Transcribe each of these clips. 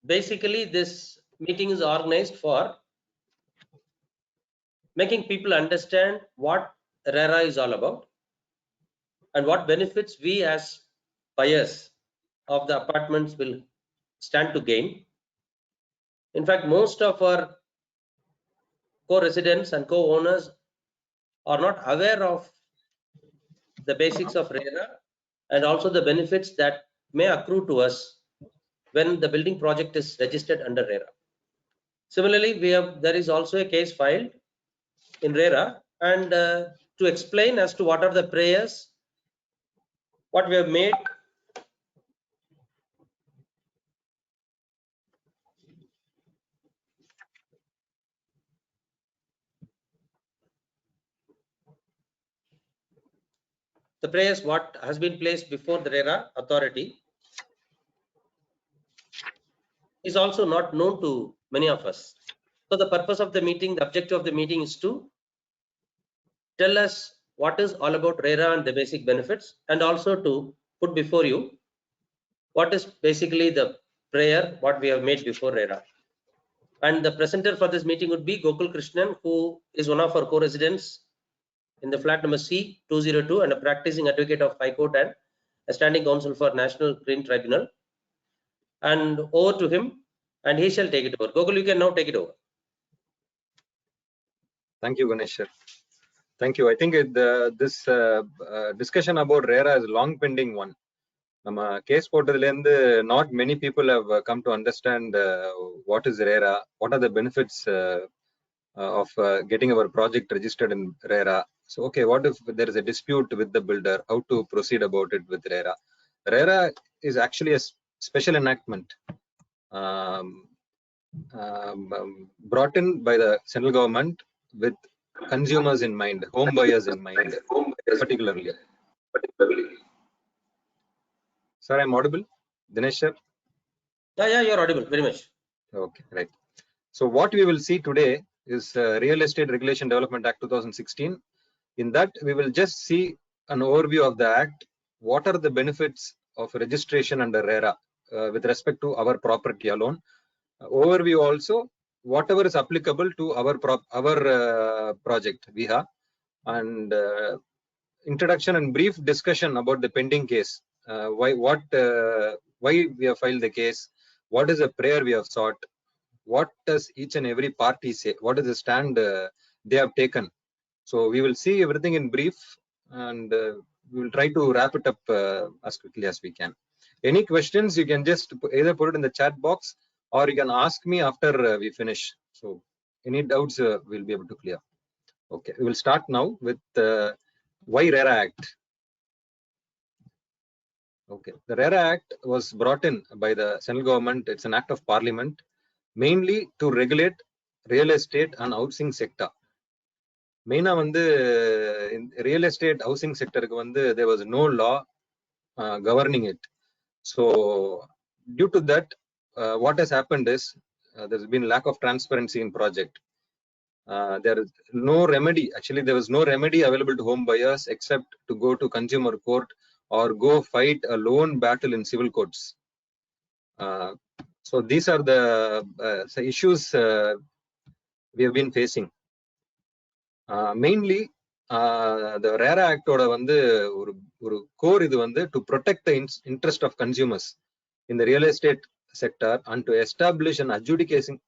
basically this meeting is organized for making people understand what RERA is all about and what benefits we as buyers of the apartments will stand to gain. In fact, most of our co-residents and co-owners are not aware of the basics of RERA and also the benefits that may accrue to us when the building project is registered under RERA. Similarly, there is also a case filed in RERA, and to explain as to what are the prayers, what we have made. The prayers what has been placed before the RERA authority is also not known to many of us. So the purpose of the meeting, the objective of the meeting is to tell us what is all about RERA and the basic benefits, and also to put before you what is basically the prayer what we have made before RERA. And the presenter for this meeting would be Gokul Krishnan, who is one of our co-residents in the flat number C202 and a practicing advocate of High Court and a standing counsel for National Green Tribunal. And over to him, and he shall take it over. Gokul, you can now take it over. Thank you, Ganesh. Thank you. I think this discussion about RERA is a long pending one. Case not many people have come to understand what is RERA, what are the benefits of getting our project registered in RERA. So, okay, what if there is a dispute with the builder, how to proceed about it with RERA? RERA is actually a special enactment brought in by the central government with consumers in mind, home buyers in mind, particularly. Sir, I'm audible? Dinesh sir? Yeah, you're audible, very much. Okay, right. So what we will see today is Real Estate Regulation Development Act 2016. In that, we will just see an overview of the Act. What are the benefits of registration under RERA with respect to our property alone? Overview also, whatever is applicable to our project, Viha, and introduction and brief discussion about the pending case. Why we have filed the case, what is the prayer we have sought, what does each and every party say, what is the stand they have taken. So we will see everything in brief, and we will try to wrap it up as quickly as we can. Any questions, you can just either put it in the chat box or you can ask me after we finish. So any doubts we'll be able to clear. Okay, we will start now with why RERA Act. Okay, the RERA Act was brought in by the central government. It's an act of parliament, mainly to regulate real estate and housing sector. Main in real estate housing sector there was no law governing it. So due to that, what has happened is there's been lack of transparency in project. There is no remedy. Actually, there was no remedy available to home buyers except to go to consumer court or go fight a lone battle in civil courts. So these are the issues we have been facing. Mainly, the RERA Act core to protect the interest of consumers in the real estate sector and to establish an adjudicating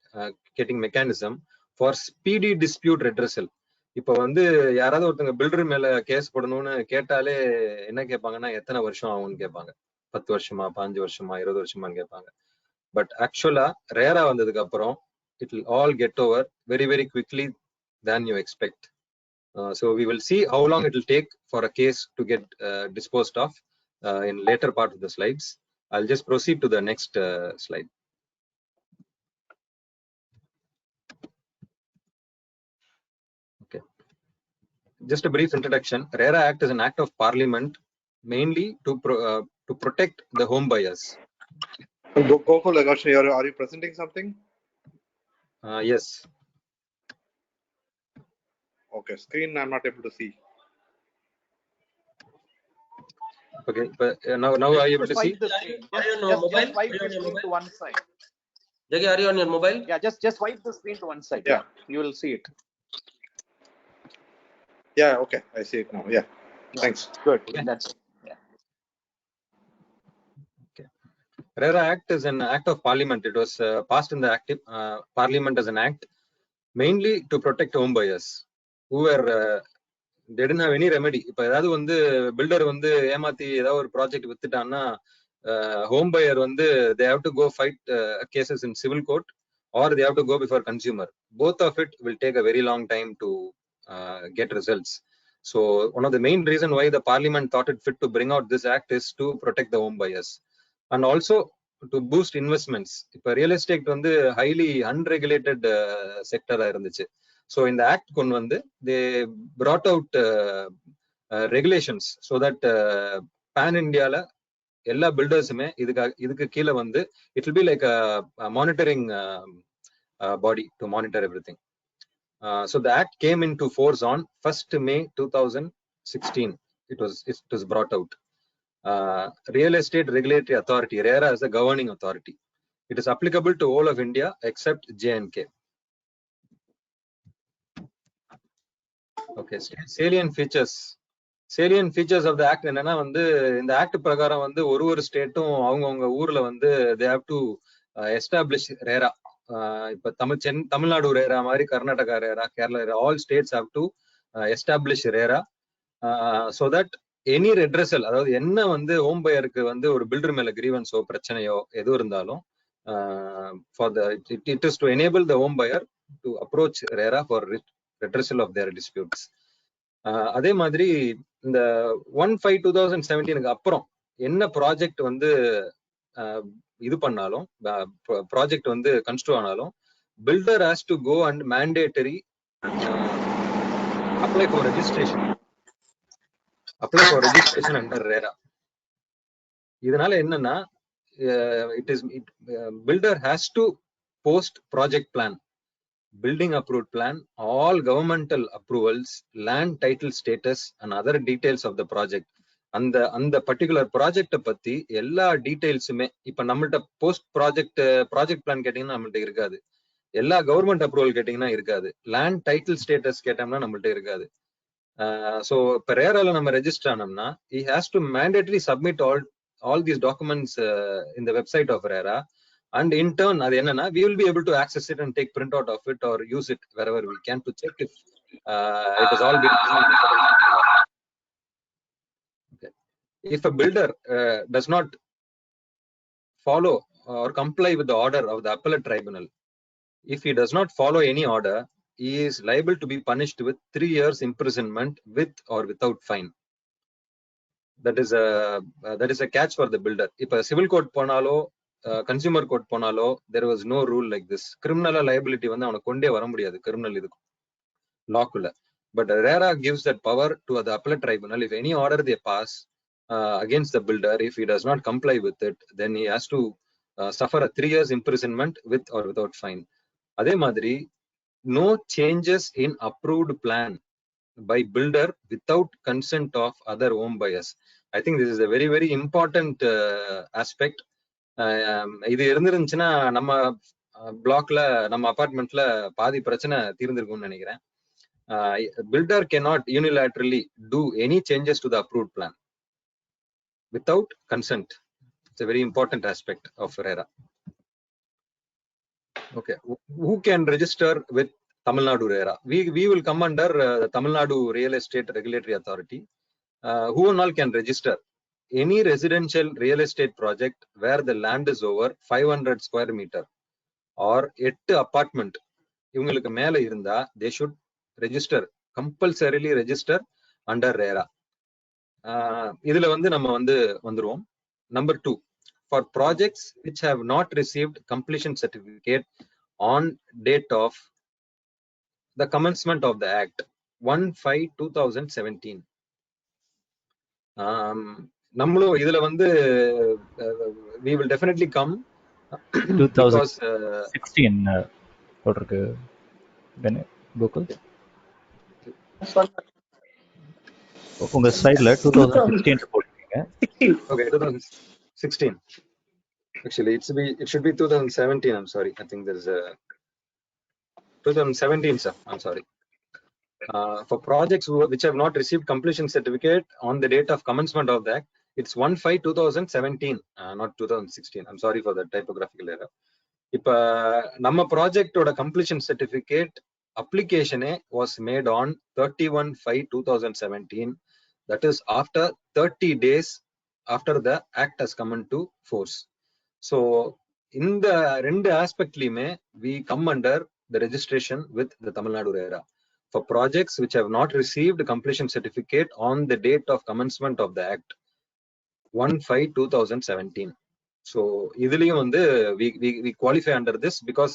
mechanism for speedy dispute redressal. இப்போ யாராவது ஒருத்தங்க filter மேல case போடணும்னு கேட்டாலே என்ன கேட்பாங்கன்னா எத்தனை வருஷம் ஆகும்னு கேட்பாங்க. 10 வருஷமா, 5 வருஷமா, 20 வருஷமான்னு கேட்பாங்க. பட் ஆக்சுவலா ரேரா வந்ததுக்கு அப்புறம் it will all get over very quickly than you expect. So we will see how long it will take for a case to get disposed of in later part of the slides. I'll just proceed to the next slide. Okay. Just a brief introduction. RERA Act is an act of parliament mainly to protect the home buyers. Gokul, are you presenting something? Yes. Okay, screen I'm not able to see. Okay, but now are you able to see? Just swipe the screen to one side. Jaggi, are you on your mobile? Yeah, just wipe the screen to one side. Yeah. You will see it. Yeah, okay. I see it now. Yeah. Thanks. Good. Okay. That's yeah. RERA Act is an act of parliament. It was passed in the active parliament as an act mainly to protect home buyers who were they didn't have any remedy. இப்ப ஏதாவது வந்து filter வந்து ஏமாத்தி ஏதாவது ஒரு project வித்துட்டான்னா home pier வந்து they have to go fight cases in civil court or they have to go before consumer. Both of it will take a very long time to get results. So one of the main reason why the parliament thought it fit to bring out this act is to protect the home buyers and also to boost investments. இப்ப real estate வந்து highly unregulated செக்டரா இருந்துச்சு. So in the act கொண்டு வந்து they brought out regulations so that pan Indiaல எல்லா பில்டர்ஸுமே இதுக்கு கீழே வந்து it will be like a monitoring body to monitor everything. So the act came into force on 1st May 2016. It was brought out. Real Estate Regulatory Authority, RERA, is the governing authority. It is applicable to all of India except J&K. Okay, salient features of the act என்னன்னா வந்து இந்த act பிரகாரம் வந்து ஒரு ஸ்டேட்டும் அவங்கவுங்க ஊர்ல வந்து they have to establish RERA. இப்ப தமிழ்நாடு RERA மாதிரி Karnataka RERA, Kerala RERA, all states have to establish RERA so that any redressal, அதாவது என்ன வந்து ஹோம் பையருக்கு வந்து ஒரு பில்டர் மேல கிரீவன்ஸோ பிரச்சனையோ எது இருந்தாலும் for the it is to enable the home buyer to approach RERA for redressal of their disputes. அதே மாதிரி இந்த 1/5/2017 அப்புறம் என்ன ப்ராஜெக்ட் வந்து இது பண்ணாலும் ப்ராஜெக்ட் வந்து கன்ஸ்ட்ரக்ட் ஆனாலும் builder has to go and mandatory apply for registration under RERA. இதனால என்னன்னா builder has to post project plan, building approved plan, all governmental approvals, land title status and other details of the project. அந்த particular ப்ராஜெக்ட பத்தி எல்லா டீடைல்ஸுமே இப்ப நம்மள்ட்ட post project plan கேட்டீங்கன்னா நம்மள்ட்ட இருக்காது. எல்லா கவர்மெண்ட் அப்ரூவல் கேட்டீங்கன்னா இருக்காது. லேண்ட் டைட்டில் ஸ்டேட்டஸ் கேட்டோம்னா நம்மள்ட்ட இருக்காது. So இப்ப RERAல நம்ம register ஆனோம்னா he has to mandatorily submit all these documents in the website of RERA, and in turn அது என்னன்னா we will be able to access it and take print out of it or use it wherever we can to check if it has all been done. Okay. If a builder does not follow or comply with the order of the appellate tribunal, if he does not follow any order, he is liable to be punished with 3 years imprisonment with or without fine. That is a catch for the builder. If a civil court ponalo, consumer court ponalo, there was no rule like this. Criminal liability வந்து அவனை கொண்டே வர முடியாது criminal இதுக்கு லாக்குள்ள. But RERA gives that power to the appellate tribunal. If any order they pass against the builder, if he does not comply with it, then he has to suffer a 3 years imprisonment with or without fine. அதே மாதிரி no changes in approved plan by builder without consent of other home buyers. I think this is a very very important aspect. இது இருந்துருந்துச்சுன்னா நம்ம பிளாக்ல நம்ம அபார்ட்மெண்ட்ல பாதி பிரச்சனை தீர்ந்திருக்கும்னு நினைக்கிறேன். Builder cannot unilaterally do any changes to the approved plan without consent. It's a very important aspect of RERA. Okay, who can register with Tamil Nadu RERA? We will come under the Tamil Nadu Real Estate Regulatory Authority. Who and all can register? Any residential real estate project where the land is over 500 square meter or 8 apartment இவங்களுக்கு மேல இருந்தா they should register, compulsorily register under RERA. இதுல வந்து நம்ம வந்துருவோம். Number 2, for projects which have not received completion certificate on date of the commencement of the act 1/5/2017. நம்மளும் இதுல வந்து we will definitely come 2016 போட்டிருக்கு கோகுல். உங்க ஸ்லைட்ல 2016 போட்டிருக்கீங்க. Okay, 2016. Actually, it should be 2017. I'm sorry. I think there's a 2017, sir. I'm sorry. For projects which have not received completion certificate on the date of commencement of the act, it's 1/5/2017, not 2016. I'm sorry for the typographical error. இப்ப நம்ம ப்ராஜெக்டோட completion certificate அப்ளிகேஷனே was made on 31/5/2017. that is after 30 days after the act has come into force. So இந்த ரெண்டு ஆஸ்பெக்ட்லயுமே we come under the registration with the Tamil Nadu RERA for projects which have not received completion certificate on the date of commencement of the act 1/5/2017. So இதுலயும் வந்து we qualify under this because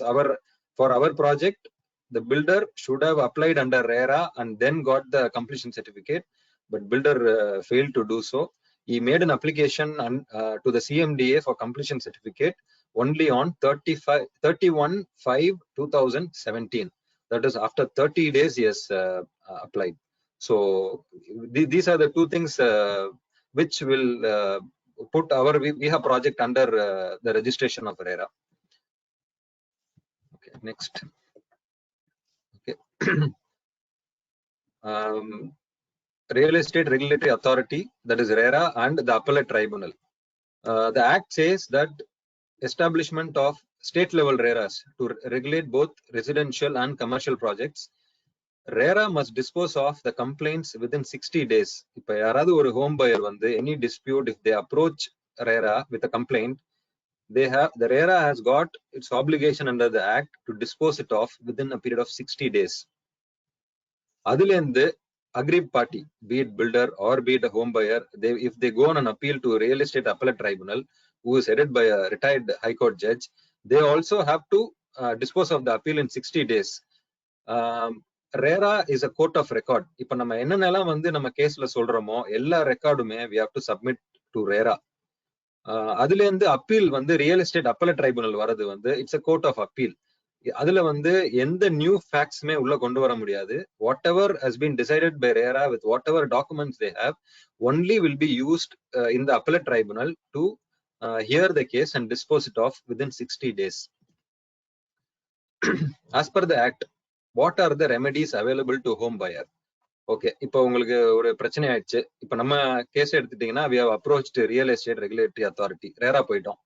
for our project the builder should have applied under RERA and then got the completion certificate, but builder failed to do so. He made an application to the CMDA for completion certificate only on 31/5/2017. That is after 30 days he has applied. So these are the two things which will put our VIHA project under the registration of RERA. Okay, next. Okay. Real Estate Regulatory Authority, that is RERA, and the Appellate Tribunal. The Act says that establishment of state level RERAs to regulate both residential and commercial projects. RERA must dispose of the complaints within 60 days. இப்ப யாராவது ஒரு home buyer வந்து any dispute, if they approach RERA with a complaint, the RERA has got its obligation under the Act to dispose it off within a period of 60 days. அதுல இருந்து aggrieved party, be it builder or be it a home buyer, if they go on an appeal to Real Estate Appellate Tribunal, who is headed by a retired High Court judge, they also have to dispose of the appeal in 60 days. RERA is a court of record. இப்ப நம்ம என்னென்னலாம் வந்து நம்ம கேஸ்ல சொல்றோமோ எல்லா ரெக்கார்டுமே we have to submit to RERA. அதுல இருந்து அப்பீல் வந்து ரியல் எஸ்டேட் அப்பல்லட் ட்ரைபுனல் வரது வந்து it's a court of appeal. அதுல வந்து எந்த நியூ ஃபேக்ட்ஸ்மே உள்ள கொண்டு வர முடியாது. What ever has been decided by RERA with whatever documents they have only will be used in the appellate tribunal to hear the case and dispose it off within 60 days. As per the act, what are the remedies available to home buyer? Okay, இப்போ உங்களுக்கு ஒரு பிரச்சனை ஆயிடுச்சு. இப்போ நம்ம case எடுத்துட்டீங்கன்னா we have approached Real Estate Regulatory Authority, RERA போயிட்டோம்.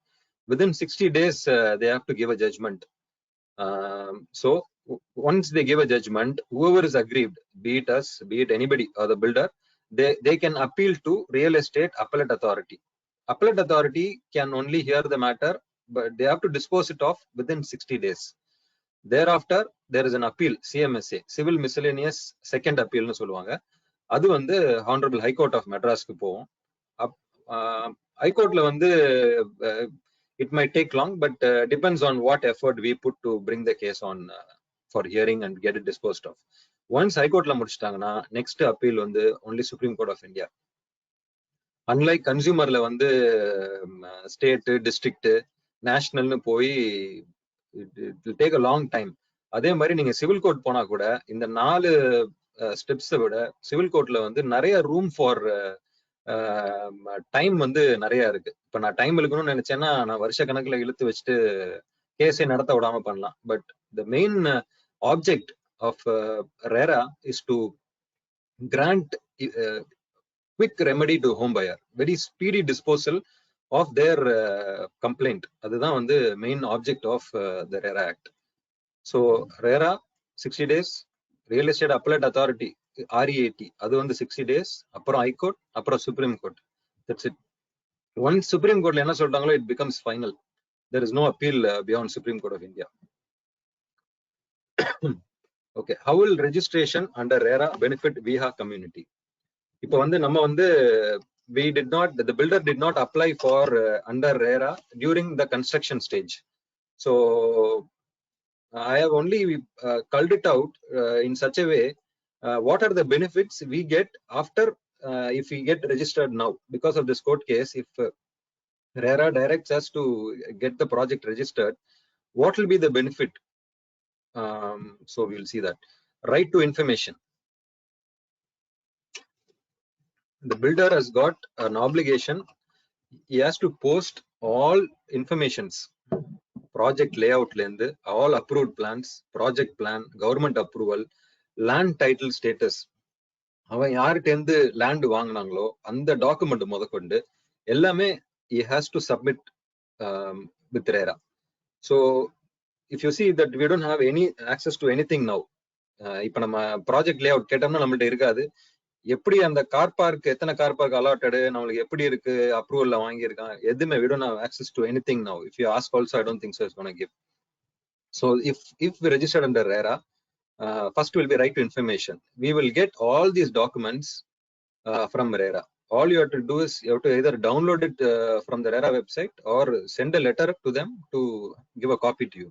Within 60 days they have to give a judgment. So once they give a judgment, whoever is aggrieved, be it us, be it anybody or the builder, they can appeal to Real Estate Appellate Authority. Appellate Authority can only hear the matter, but they have to dispose it off within 60 days. Thereafter there is an appeal, CMSA, Civil Miscellaneous Second Appeal னு சொல்லுவாங்க. அது வந்து Honorable High Court of Madrasக்கு போகும். High Courtல வந்து it might take long, but depends on what effort we put to bring the case on for hearing and get it disposed of. Once High Courtல முடிச்சிட்டாங்கன்னா next appeal வந்து only Supreme Court of India. Unlike consumerல வந்து state, district, nationalனு போய் it will take a long time. அதே மாதிரி நீங்க civil court போனா கூட இந்த 4 ஸ்டெப்ஸை விட சிவில் கோர்ட்ல வந்து நிறைய ரூம் ஃபார் டைம் வந்து நிறைய இருக்கு. இப்ப நான் டைம் இழுக்கணும்னு நினைச்சேன்னா நான் வருஷ கணக்குல இழுத்து வச்சுட்டு கேஸை நடத்த விடாம பண்ணலாம். But the main object of RERA is to grant quick remedy to home buyer, very speedy disposal of their complaint. அதுதான் வந்து main object of the RERA act. So RERA 60 days, real estate appellate authority REAT அது வந்து 60 days, அப்புறம் high court, அப்புறம் supreme court. That's it. Once supreme கோர்ட்ல என்ன சொல்றாங்களோ it becomes final. There is no appeal beyond supreme court of India. Okay, how will registration under RERA benefit VIHA community? இப்போ வந்து நம்ம வந்து the builder did not apply for under RERA during the construction stage. So I have only culled it out in such a way. What are the benefits we get after if we get registered now? Because of this court case, if RERA directs us to get the project registered, what will be the benefit? So we will see that. Right to information. The builder has got an obligation. He has to post all informations, project layout lend, all approved plans, project plan, government approval, land title status, அவன் யார்கிட்ட இருந்து land வாங்கினாங்களோ அந்த document முதற்கொண்டு எல்லாமே he has to submit with RERA. So if you see that we don't have any access to anything now, இப்ப நம்ம project lay out கேட்டோம்னா நம்மள்ட்ட இருக்காது. எப்படி அந்த கார் பார்க் எத்தனை கார் பார்க் அலாட்டடு நம்மளுக்கு எப்படி இருக்கு அப்ரூவல்ல வாங்கியிருக்கான் எதுவுமே we don't have access to anything now. If you ask also I don't think so it's going to give. So if we registered under RERA, first will be right to information. We will get all these documents from RERA. All you have to do is you have to either download it from the RERA website or send a letter to them to give a copy to you.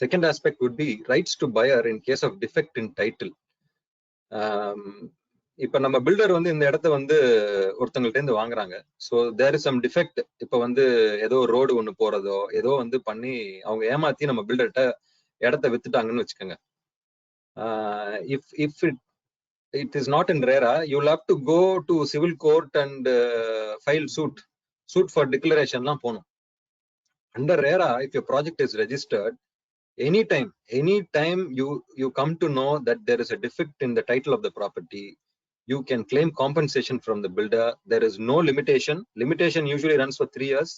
Second aspect would be rights to buyer in case of defect in title. இப்ப நம்ம filter வந்து இந்த இடத்த வந்து ஒருத்தங்கள்ட்ட இருந்து வாங்குறாங்க. So there is some defect. இப்ப வந்து ஏதோ ரோடு ஒண்ணு போறதோ ஏதோ வந்து பண்ணி அவங்க ஏமாத்தி நம்ம பில்டர்கிட்ட இடத்த வித்துட்டாங்கன்னு வச்சுக்கோங்க. if it is not in RERA, you will have to go to civil court and file suit for declaration லாம் போணும். Under RERA, if your project is registered, anytime you come to know that there is a defect in the title of the property, you can claim compensation from the builder. There is no limitation usually runs for 3 years.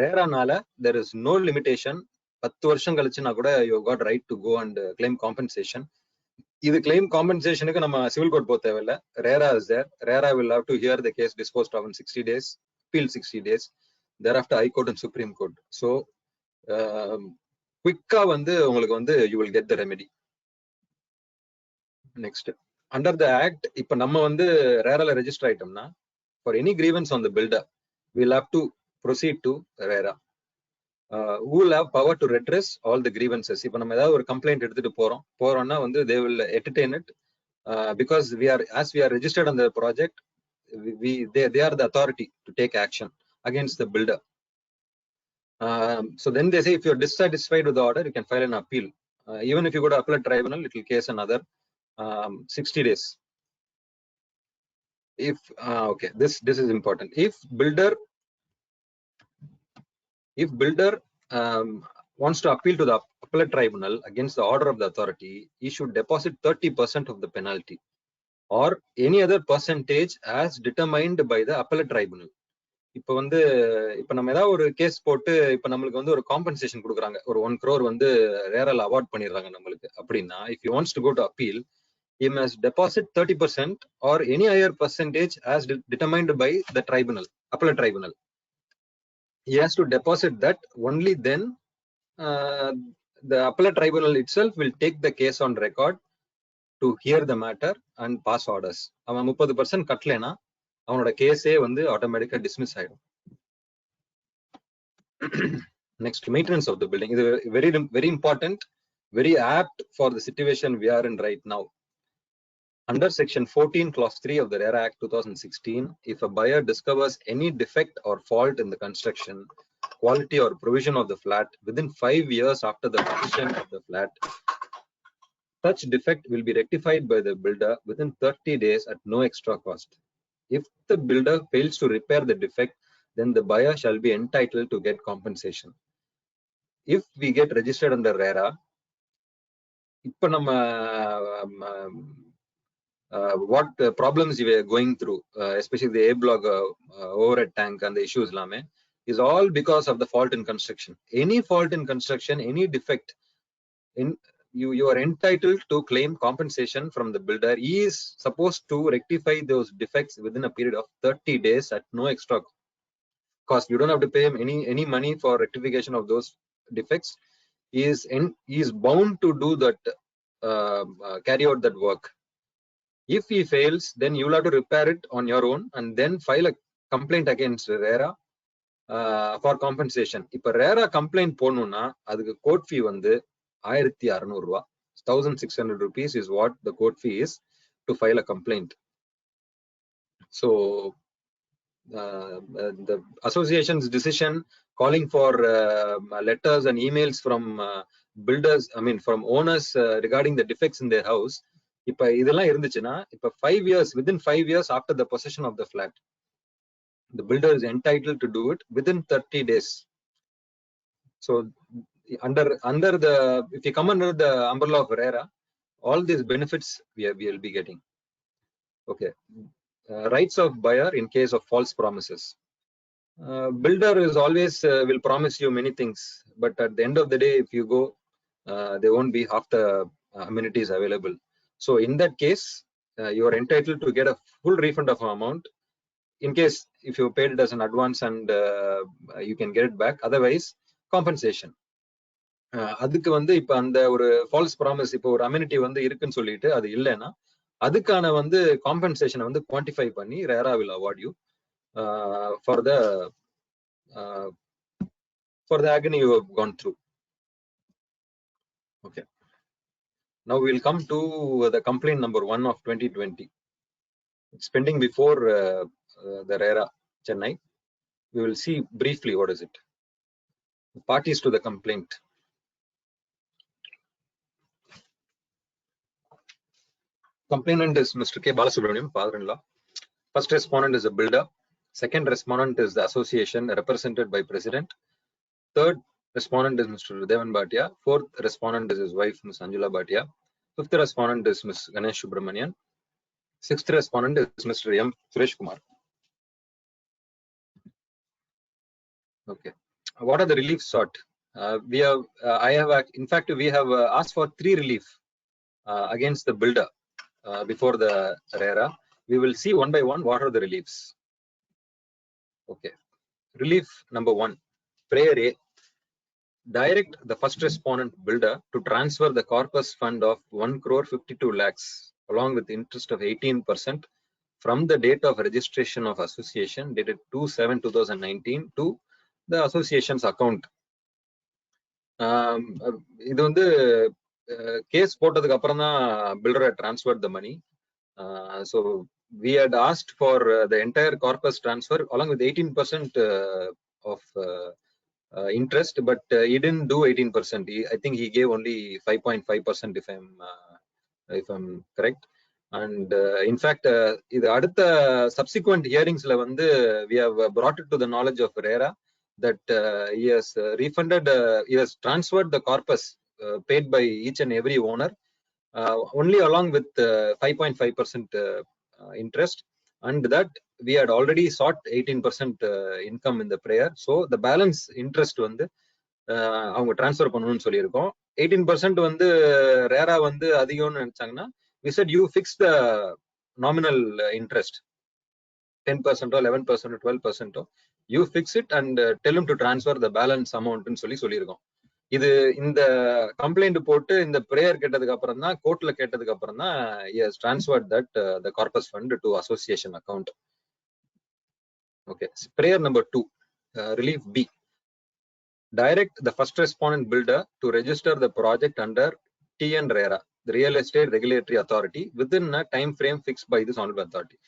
RERA nala there is no limitation. 10 வருஷம் கழிச்சுனா கூட you got right to go and claim compensation. இது claim compensation க்கு நம்ம civil court போக தேவையில்ல. RERA is there. RERA will have to hear the case disposed of in 60 days, appeal 60 days, thereafter High Court and Supreme Court. So குவிக்கா வந்து உங்களுக்கு வந்து you will get the remedy. Next, under the act, இப்ப நம்ம வந்து RERA register ஆயிட்டோம்னா for any grievance on the builder, we'll have to proceed to RERA. Who will have power to redress all the grievances? இப்ப நம்ம ஏதாவது ஒரு complaint எடுத்துட்டு போறோம்னா வந்து they will entertain it because as we are registered on the project, they are the authority to take action against the builder. So then they say if you're dissatisfied with the order, you can file an appeal. Even if you go to appellate tribunal, it will case another 60 days. If okay, this is important. If builder wants to appeal to the appellate tribunal against the order of the authority, he should deposit 30% of the penalty or any other percentage as determined by the appellate tribunal. இப்ப வந்து இப்ப நம்ம ஏதாவது ஒரு case போட்டு இப்ப நம்மளுக்கு வந்து ஒரு காம்பன்சேஷன் கொடுக்குறாங்க, ஒரு 1 crore வந்து RERA அவார்ட் பண்ணிடுறாங்க நம்மளுக்கு அப்படின்னா, if he wants to go to appeal, he must deposit 30% or any higher percentage as determined by the tribunal, appellate tribunal. He has to deposit that. Only then the appellate tribunal itself will take the case on record to hear the matter and pass orders. அவன் 30% கட்டலைனா அவனோட கேஸே வந்து ஆட்டோமேட்டிக்கா dismiss ஆயிடும். Next, maintenance of the building is very important, very apt for the situation we are in right now. Under section 14 clause 3 of the RERA Act 2016, if a buyer discovers any defect or fault in the construction, quality or provision of the flat within 5 years after the possession of the flat, such defect will be rectified by the builder within 30 days at no extra cost. If the builder fails to repair the defect, then the buyer shall be entitled to get compensation. If we get registered under RERA, இப்ப நம்ம what problems we are going through, especially the A-block overhead tank and the issues lame, is all because of the fault in construction. Any fault in construction, any defect, you are entitled to claim compensation from the builder. He is supposed to rectify those defects within a period of 30 days at no extra cost. You don't have to pay him any money for rectification of those defects. He is bound to do that, carry out that work. If he fails, then you will have to repair it on your own and then file a complaint against RERA for compensation. இப்ப RERA complaint போடணும்னா அதுக்கு court fee வந்து 1600 ரூபாய், 1600 rupees is what the court fee is to file a complaint. So the association's decision calling for letters and emails from builders, from owners regarding the defects in their house, இப்ப இதெல்லாம் இருந்துச்சுன்னா இப்ப 5 years, within 5 years after the possession of the flat, the builder is entitled to do it within 30 days. So under the, if you come under the umbrella of RERA, all these benefits we will be getting. Okay. Rights of buyer in case of false promises. Builder is always will promise you many things, but at the end of the day, if you go, there won't be half the amenities available. So in that case, you are entitled to get a full refund of amount. In case if you paid it as an advance and you can get it back, otherwise compensation. அதுக்கு வந்து இப்ப அந்த ஒரு falls promise, இப்போ ஒரு amenity வந்து இருக்குன்னு சொல்லிட்டு அது இல்லைன்னா அதுக்கான வந்து காம்பன்சேஷனை வந்து குவான்டிஃபை பண்ணி RERA will award you for the agony you have gone through. Okay. Now we will come to the complaint number 1 of 2020. It's pending before the RERA Chennai. We will see briefly what is it. Parties to the complaint. Complainant is Mr. K. Balasubramaniam, father-in-law. First respondent is a builder. Second respondent is the association represented by president. Third respondent is Mr. Devan Bhatia. Fourth respondent is his wife, Ms. Anjula Bhatia. Fifth respondent is Ms. Ganesh Subramanian. Sixth respondent is Mr. M. Suresh Kumar. Okay. What are the reliefs sought? We have, in fact, we have asked for 3 relief against the builder before the RERA. We will see one by one what are the reliefs. Okay. Relief number 1, prayer A. Direct the first respondent builder to transfer the corpus fund of 1,52 lakhs along with interest of 18% from the date of registration of association dated 2/7/2019 to the association's account. இது வந்து case போட்டதுக்கு அப்புறம் தான் builder transferred the money. So we had asked for the entire corpus transfer along with 18% of interest, but he didn't do 18%. I think he gave only 5.5% if I'm correct. And in fact, இது அடுத்த subsequent hearingsல வந்து we have brought it to the knowledge of RERA that he has refunded, he has transferred the corpus paid by each and every owner only along with 5.5% interest, and that we had already sought 18% income in the prayer. So the balance interest வந்து அவங்க transfer பண்ணணும்னு சொல்லியிருக்கோம். 18% வந்து RERA வந்து அதிகம்னு நினைச்சாங்கன்னா we said you fix the nominal interest 10% or 11% or 12%, you fix it and tell him to transfer the balance amount ன்னு சொல்லியிருக்கோம். இது இந்த கம்ப்ளைண்ட் போட்டு இந்த பிரேயர் கேட்டதுக்கு அப்புறம் தான் கோர்ட்ல கேட்டதுக்கு அப்புறம் தான் he has transferred that the corpus fund to association account. Okay. Prayer number 2, relief B. Direct the first respondent builder to register the project under TN RERA, the Real Estate Regulatory Authority, within a time frame fixed by this honorable authority.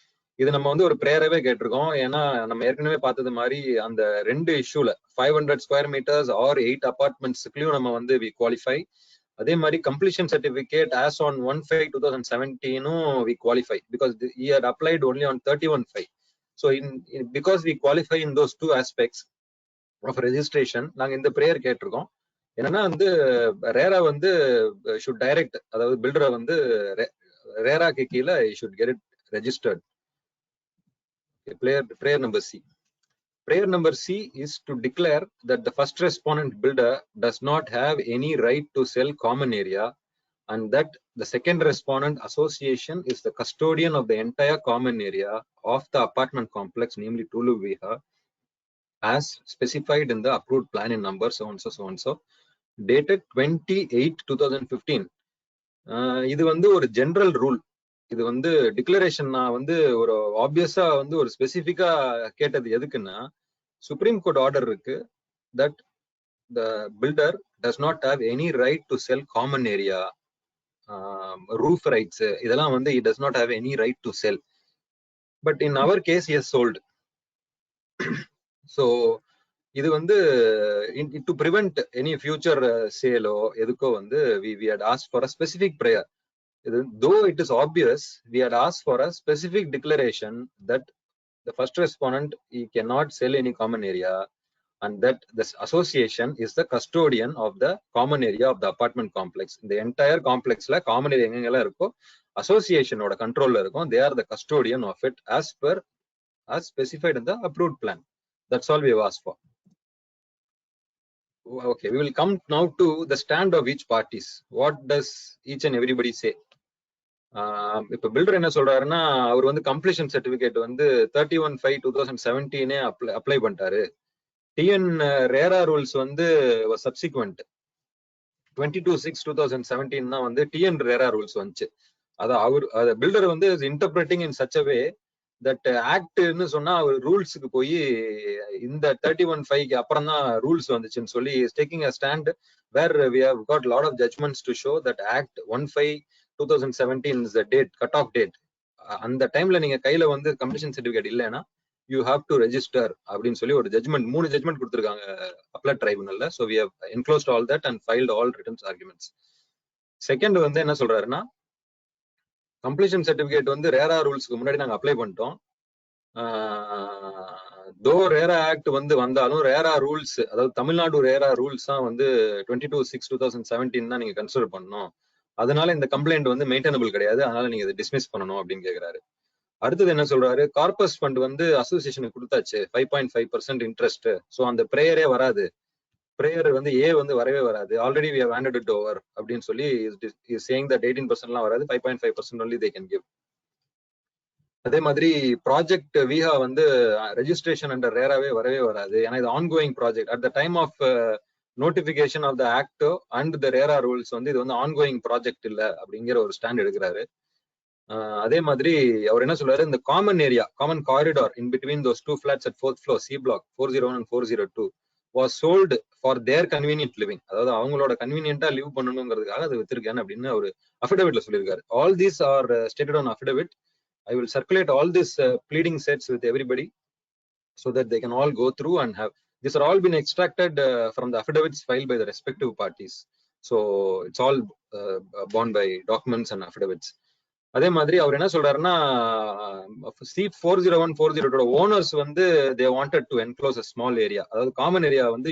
இது நம்ம வந்து ஒரு பிரேயரவே கேட்டிருக்கோம். ஏன்னா நம்ம ஏற்கனவே பார்த்தது மாதிரி அந்த 2 இஷ்யூல 500 ஸ்கொயர் மீட்டர்ஸ் ஆர் 8 அபார்ட்மெண்ட்ஸ்க்குலயும் நம்ம வந்து வி குவாலிஃபை. அதே மாதிரி completion certificate as on 1/5/2017 we qualify because he had applied only on 31/5. So because we qualify in those 2 aspects of registration, நாங்க இந்த பிரேயர் கேட்டிருக்கோம். என்னன்னா வந்து RERA வந்து should direct, அதாவது பில்டரை வந்து RERAக்கு கீழே should get it registered. Prayer number C. Prayer number C is to declare that the first respondent builder does not have any right to sell common area and that the second respondent association is the custodian of the entire common area of the apartment complex, namely Tulu Viha, as specified in the approved plan in number so and so dated 28/2015. இது வந்து ஒரு general rule. இது வந்து declaration நான் வந்து ஒரு ஆப்வியஸா வந்து ஒரு ஸ்பெசிபிக்கா கேட்டது எதுக்குன்னா, சுப்ரீம் கோர்ட் ஆர்டர் இருக்கு that the builder does not have any right to sell common area, roof rights, இதெல்லாம் வந்து he does not have any right to sell, but in our case he has sold. So இது வந்து to prevent any future sale ஓ எதுக்கோ வந்து we had asked for a specific prayer. Though it is obvious, we had asked for a specific declaration that the first respondent, he cannot sell any common area, and that this association is the custodian of the common area of the apartment complex. The entire complex la common area engengala irukko association oda control la irukum. They are the custodian of it as specified in the approved plan. That's all we have asked for. Okay, we will come now to the stand of each parties. What does each and everybody say? இப்ப filter என்ன சொல்றாருன்னா, அவர் வந்து completion certificate வந்து 31/5/2017 apply பண்ணிட்டாரு. TN ரேரா rules வந்து subsequent 22/6/2017 தான் வந்து டிஎன் ரேரா ரூல்ஸ் வந்துச்சு. அத பில்டர் வந்து interpreting in such a way that ஆக்ட்னு சொன்னா அவர் ரூல்ஸுக்கு போய் இந்த 31/5 அப்புறம் தான் ரூல்ஸ் வந்துச்சுன்னு சொல்லி taking a stand where we have got lot of judgments to show that act 1/5/2017 is the date, cut off date. அந்த டைம்ல நீங்க கையில வந்து கம்ப்ளீஷன் சர்டிபிகேட் இல்லைன்னா you have to register அப்படின்னு சொல்லி ஒரு ஜட்ஜ்மெண்ட் 3 ஜட்ஜ்மெண்ட் கொடுத்திருக்காங்க appellate ட்ரைபுனல்ல. so we have enclosed all that and filed all written arguments. Second வந்து என்ன சொல்றாருன்னா, கம்ப்ளீஷன் சர்டிபிகேட் வந்து ரேரா ரூல்ஸ்க்கு முன்னாடி நாங்க அப்ளை பண்ணிட்டோம். தோ ரேரா ஆக்ட் வந்து வந்தாலும் ரேரா ரூல்ஸ், அதாவது தமிழ்நாடு ரேரா ரூல்ஸ் தான் வந்து 22/6/2017 தான் நீங்க கன்சிடர் பண்ணணும். அதனால இந்த கம்ப்ளைண்ட் வந்து மெயின்டெனபிள் கிடையாது, அதனால நீங்க இதை டிஸ்மிஸ் பண்ணணும் அப்படின்னு கேக்குறாரு. அடுத்தது என்ன சொல்றாரு, கார்பஸ் ஃபண்ட் வந்து அசோசியேஷனுக்கு கொடுத்தாச்சு 5.5% இன்ட்ரெஸ்ட். ஸோ அந்த ப்ரேயரே வராது, ப்ரேயர் வந்து ஏ வந்து வரவே வராது, already we have handed it over அப்படின்னு சொல்லி saying that 18% வராது, 5.5% only they can give. அதே மாதிரி ப்ராஜெக்ட் விஹா வந்து ரெஜிஸ்ட்ரேஷன் அண்டர் ரேராவே வரவே வராது, ஏன்னா இது ongoing project. At the time of notification of the act and the RERA rules வந்து இது வந்து ஆன்கோயிங் ப்ராஜெக்ட் இல்ல அப்படிங்கிற ஒரு ஸ்டாண்ட் எடுக்கிறாரு. அதே மாதிரி அவர் என்ன சொல்றாரு, இந்த common area, common corridor in between those 2 flats at 4th floor C block 401 and 402 was sold for their convenient living. அதாவது அவங்களோட கன்வீனியன்ட்டா லிவ் பண்ணணுங்கிறதுக்காக அது வித்திருக்கேன் அப்படின்னு ஒரு அஃபிடவிட்ல சொல்லியிருக்காரு. All these are stated on affidavit. I will circulate all these pleading sets with everybody so that they can all go through and have. These are all been extracted from the affidavits filed by the respective parties. So it's all bound by documents and affidavits. அதே மாதிரி அவர் என்ன சொல்றாருன்னா, seat 401 402 owners வந்து they wanted to enclose a small area, அதாவது common area வந்து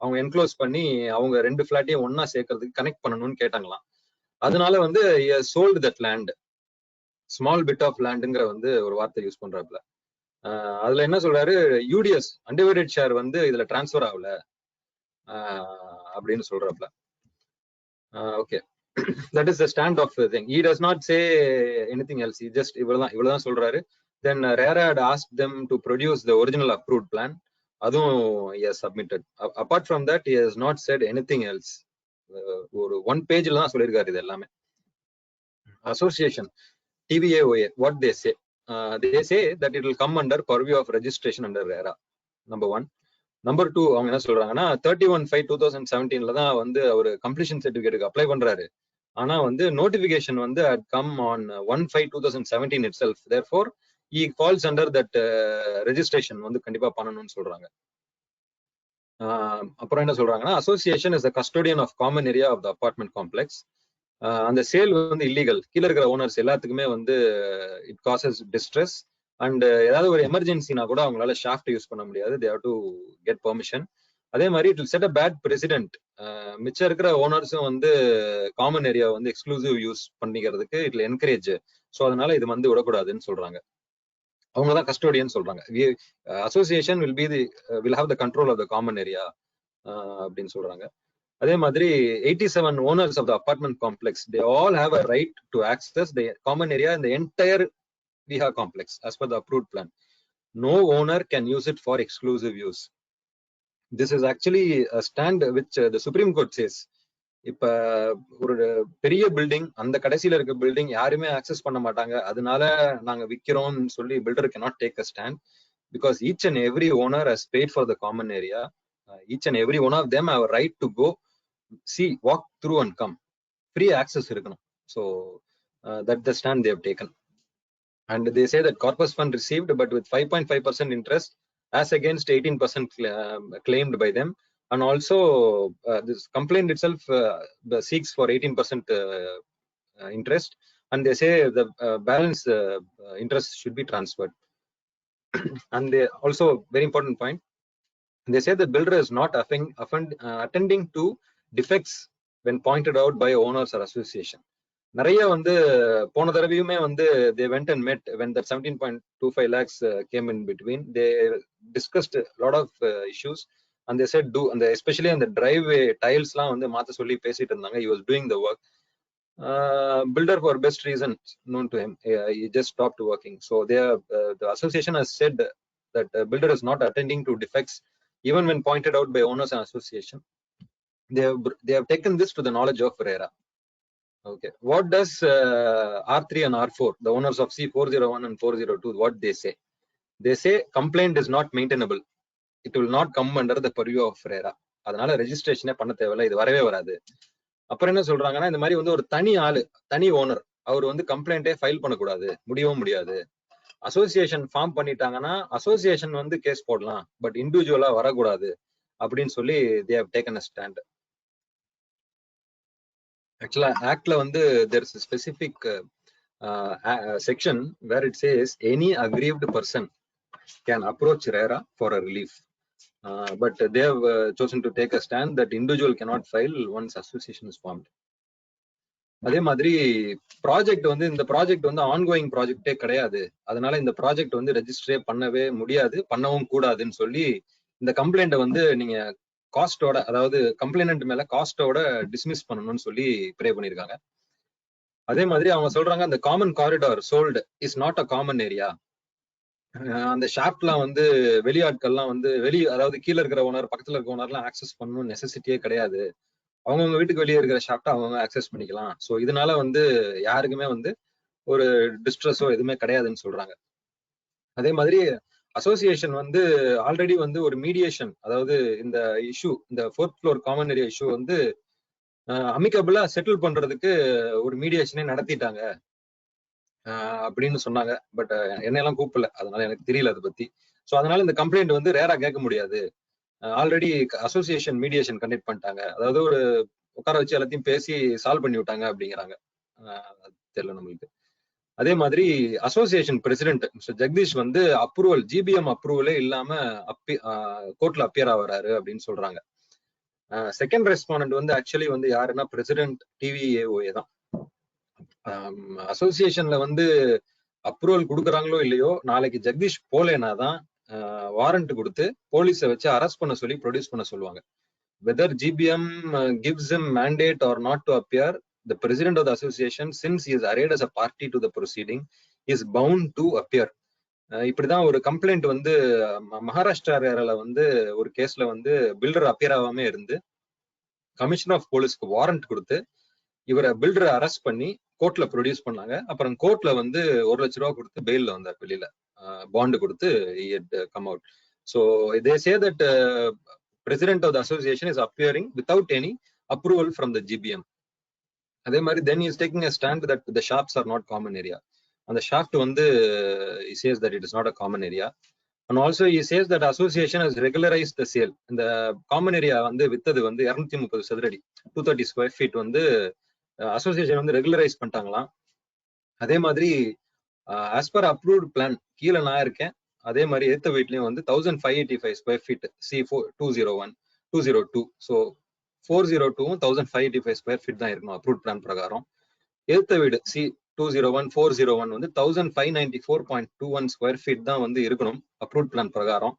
அவங்க enclose பண்ணி அவங்க 2 ஃபிளாட்டையும் ஒன்னா சேர்க்கறதுக்கு கனெக்ட் பண்ணணும்னு கேட்டாங்களாம். அதனால வந்து sold that land, small bit of லேண்டுங்கிற வந்து ஒரு வார்த்தை யூஸ் பண்றாப்புல. அதுல என்ன சொல்றாரு, யூடிஎஸ் அன்டிவைடட் ஷேர் வந்து இதுல டிரான்ஸ்பர் ஆகல அப்படின்னு சொல்றாப்புல. Okay, that is the stand of thing. he does not say anything else. he just இவ்வளவுதான் சொல்றாரு. then RERA had asked them to produce the original approved plan. அதுவும் he has submitted. apart from that he has not said anything else. ஒரு 1 பேஜ்ல தான் சொல்லியிருக்காரு இது எல்லாமே. Association TVAOA, what they say? They say that it will come under purview of registration under RERA. Number 1. Number 2, அவங்க என்ன சொல்றாங்கன்னா, 31/5/2017 தான் வந்து அவர் கம்ப்ளீஷன் சர்டிபிகேட்டுக்கு அப்ளை பண்றாரு. ஆனா வந்து நோட்டிபிகேஷன் வந்து had come on 1/5/2017 itself. Therefore, he falls under that registration வந்து கண்டிப்பா பண்ணணும்னு சொல்றாங்க. அப்புறம் என்ன சொல்றாங்கன்னா, association is the custodian of common area of the apartment complex. அந்த சேல் வந்து இல்லீகல். கீழே இருக்கிற ஓனர்ஸ் எல்லாத்துக்குமே வந்து இட் காசஸ் டிஸ்ட்ரெஸ் அண்ட் ஏதாவது ஒரு எமர்ஜென்சினா கூட அவங்களால ஷாஃப்ட் யூஸ் பண்ண முடியாது. They have to get permission. அதே மாதிரி it will set a bad precedent. மிச்சம் இருக்கிற ஓனர்ஸும் வந்து காமன் ஏரியா வந்து எக்ஸ்க்ளூசிவ் யூஸ் பண்ணிக்கிறதுக்கு இட் என்கரேஜ். ஸோ அதனால இது வந்து விடக்கூடாதுன்னு சொல்றாங்க. அவங்க தான் கஸ்டோடியன் சொல்றாங்க. Association will have the control of the common area அப்படின்னு சொல்றாங்க. அதே மாதிரி 87 owners of the apartment complex, they all have a right to access the common area in the entire Viha complex as per the approved plan. No owner can use it for exclusive use. This is actually a stand which the Supreme Court says. இப்ப ஒரு பெரிய building, அந்த கடைசியில இருக்க building யாருமே access பண்ண மாட்டாங்க, அதனால நாங்க விக்கிறோம்னு சொல்லி filter cannot take a stand because each and every owner has paid for the common area. Each and every one of them have a right to go see, walk through and come. Free access இருக்கணும். So that's the stand they have taken. And they say that corpus fund received but with 5.5% interest as against 18% claimed by them. And also this complaint itself seeks for 18% interest, and they say the balance interest should be transferred. And they also, very important point, they say the builder is not attending to defects when pointed out by owners or association. நிறைய வந்து போன தடவையுமே வந்து they went and met when that 17.25 lakhs came in between. They discussed a lot of issues and they said do, and especially on the driveway tiles லாம் வந்து மாத்த சொல்லி பேசிட்டு இருந்தாங்க. He was doing the work. Builder, for best reasons known to him, he just stopped working. So the association has said that the builder is not attending to defects even when pointed out by owners and association. They have taken this to the knowledge of RERA. Okay, what does R3 and R4, the owners of C401 and 402, what they say? They say complaint is not maintainable. It will not come under the purview of RERA. அதனால ரெஜிஸ்ட்ரேஷனே பண்ண தேவையில்ல, இது வரவே வராது. அப்புறம் என்ன சொல்றாங்கன்னா, இந்த மாதிரி வந்து ஒரு தனி ஆளு, தனி ஓனர், அவர் வந்து கம்ப்ளைண்டே ஃபைல் பண்ணக்கூடாது, முடியவும் முடியாது. அசோசியேஷன் ஃபார்ம் பண்ணிட்டாங்கன்னா அசோசியேஷன் வந்து கேஸ் போடலாம், பட் இண்டிவிஜுவலா வரக்கூடாது அப்படின்னு சொல்லி they have taken a stand. Actually, ஆக்ட்ல வந்து there is a specific section where it says any aggrieved person can approach RERA for a relief. But they have chosen to take a stand that individual cannot file once association is formed. அதே மாதிரி project வந்து, இந்த project வந்து ongoing ப்ராஜெக்டே கிடையாது, அதனால இந்த project வந்து ரெஜிஸ்டரே பண்ணவே முடியாது, பண்ணவும் கூடாதுன்னு சொல்லி இந்த கம்ப்ளைண்ட்டை வந்து நீங்க காஸ்டோட, அதாவது கம்ப்ளைனன்ட் மேல காஸ்டோட டிஸ்மிஸ் பண்ணணும்னு சொல்லி ப்ரே பண்ணிருக்காங்க. அதே மாதிரி அவங்க சொல்றாங்க, அந்த common corridor sold is not a common area. அந்த ஷாப்லாம் வந்து வெளியாட்கள்லாம் வந்து அதாவது கீழே இருக்கிற ஓனர், பக்கத்துல இருக்கிற ஓனர்லாம் ஆக்சஸ் பண்ணணும்னு நெசசிட்டியே கிடையாது, அவங்கவுங்க வீட்டுக்கு வெளியே இருக்கிற ஷாப்டை அவங்க ஆக்சஸ் பண்ணிக்கலாம். ஸோ இதனால வந்து யாருக்குமே வந்து ஒரு டிஸ்ட்ரெஸோ எதுவுமே கிடையாதுன்னு சொல்றாங்க. அதே மாதிரி அசோசியேஷன் வந்து ஆல்ரெடி வந்து ஒரு மீடியேஷன், அதாவது இந்த இஷ்யூ, இந்த 4th floor common area issue வந்து அமிகபிளா செட்டில் பண்றதுக்கு ஒரு மீடியேஷனே நடத்திட்டாங்க அப்படின்னு சொன்னாங்க. பட் என்னெல்லாம் கூப்பிடல, அதனால எனக்கு தெரியல அதை பத்தி. ஸோ அதனால இந்த கம்ப்ளைண்ட் வந்து ரேரா கேட்க முடியாது, ஆல்ரெடி அசோசியேஷன் மீடியேஷன் கண்டக்ட் பண்ணிட்டாங்க, அதாவது ஒரு உட்கார வச்சு எல்லாத்தையும் பேசி சால்வ் பண்ணி விட்டாங்க அப்படிங்கிறாங்க. தெரியல நம்மளுக்கு. அதே மாதிரி அசோசியேஷன் பிரசிடென்ட் மிஸ்டர் ஜெகதீஷ் வந்து அப்ரூவல், ஜிபிஎம் அப்ரூவலே இல்லாம கோர்ட்ல அப்பியர் ஆகிறாரு அப்படின்னு சொல்றாங்க. செகண்ட் ரெஸ்பாண்டன்ட் வந்து ஆக்சுவலி வந்து யாருன்னா பிரசிடென்ட் டிவிஏஓஏ தான். அசோசியேஷன்ல வந்து அப்ரூவல் கொடுக்குறாங்களோ இல்லையோ, நாளைக்கு ஜெகதீஷ் போலேனா தான் வாரண்ட் கொடுத்து போலீஸை வச்சு அரெஸ்ட் பண்ண சொல்லி ப்ரொடியூஸ் பண்ண சொல்லுவாங்க. Whether GBM gives him mandate or not to appear, the president of the association, since he is arrayed as a party to the proceeding, is bound to appear. இப்படிதான் ஒரு complaint வந்து மகாராஷ்டிரால வந்து ஒரு கேஸ்ல வந்து பில்டர் அப்பியர் ஆகாம இருந்து கமிஷனர் ஆஃப் போலீஸ்க்கு வாரண்ட் கொடுத்து இவரை பில்டரை அரெஸ்ட் பண்ணி கோர்ட்ல ப்ரொடியூஸ் பண்ணாங்க. அப்புறம் கோர்ட்ல வந்து 1 லட்ச ரூபா கொடுத்து பெயில்ல வந்தார், வெளியில பாண்டு கொடுத்து come out. So they say that president of the association is appearing without any approval from the GBM. அதே மாதிரி then he is taking a stand that the shops are not common area. அந்த shaft வந்து he says that it is not a common area, and also he says that association has regularized the sale. இந்த common area வந்து வித்தது வந்து 230 சதுரடி 230 square feet வந்து association வந்து regularise பண்ணிட்டாங்களாம். அதே மாதிரி as per approved plan, கீழே நான் இருக்கேன், அதே மாதிரி ஏத்த வீட்லயும் வந்து 1585 ஸ்கொயர் ஃபீட் C201 202. ஸோ 402ம் 1585 ஸ்கொயர் ஃபீட் தான் இருக்கணும் அப்ரூவ்ட் பிளான் பிரகாரம். ஏத்த வீடு C201 401 வந்து 1594.21 ஸ்கொயர் ஃபீட் தான் வந்து இருக்கணும் அப்ரூவ்ட் பிளான் பிரகாரம்.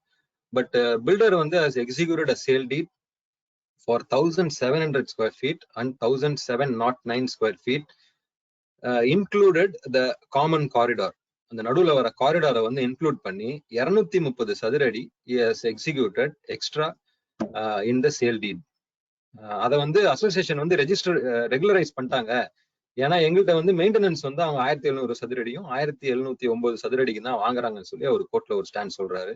பட் பில்டர் வந்து has executed a sale deed for 1700 square feet and 1709 square feet, included the common corridor. அந்த நடுவுல வர காரிடாரை வந்து இன்க்ளூட் பண்ணி 230 சதுரடி எக்ஸிக்யூட்டட் எக்ஸ்ட்ரா இன் த சேல் டீட். அதை வந்து அசோசியேஷன் வந்து ரெகுலரைஸ் பண்ணிட்டாங்க. ஏன்னா எங்கள்கிட்ட வந்து மெயின்டெனன்ஸ் வந்து அவங்க 1700 சதுரடியும் 1709 சதுரடிக்கு தான் வாங்குறாங்கன்னு சொல்லி அவர் கோர்ட்ல ஒரு ஸ்டாண்ட் சொல்றாரு.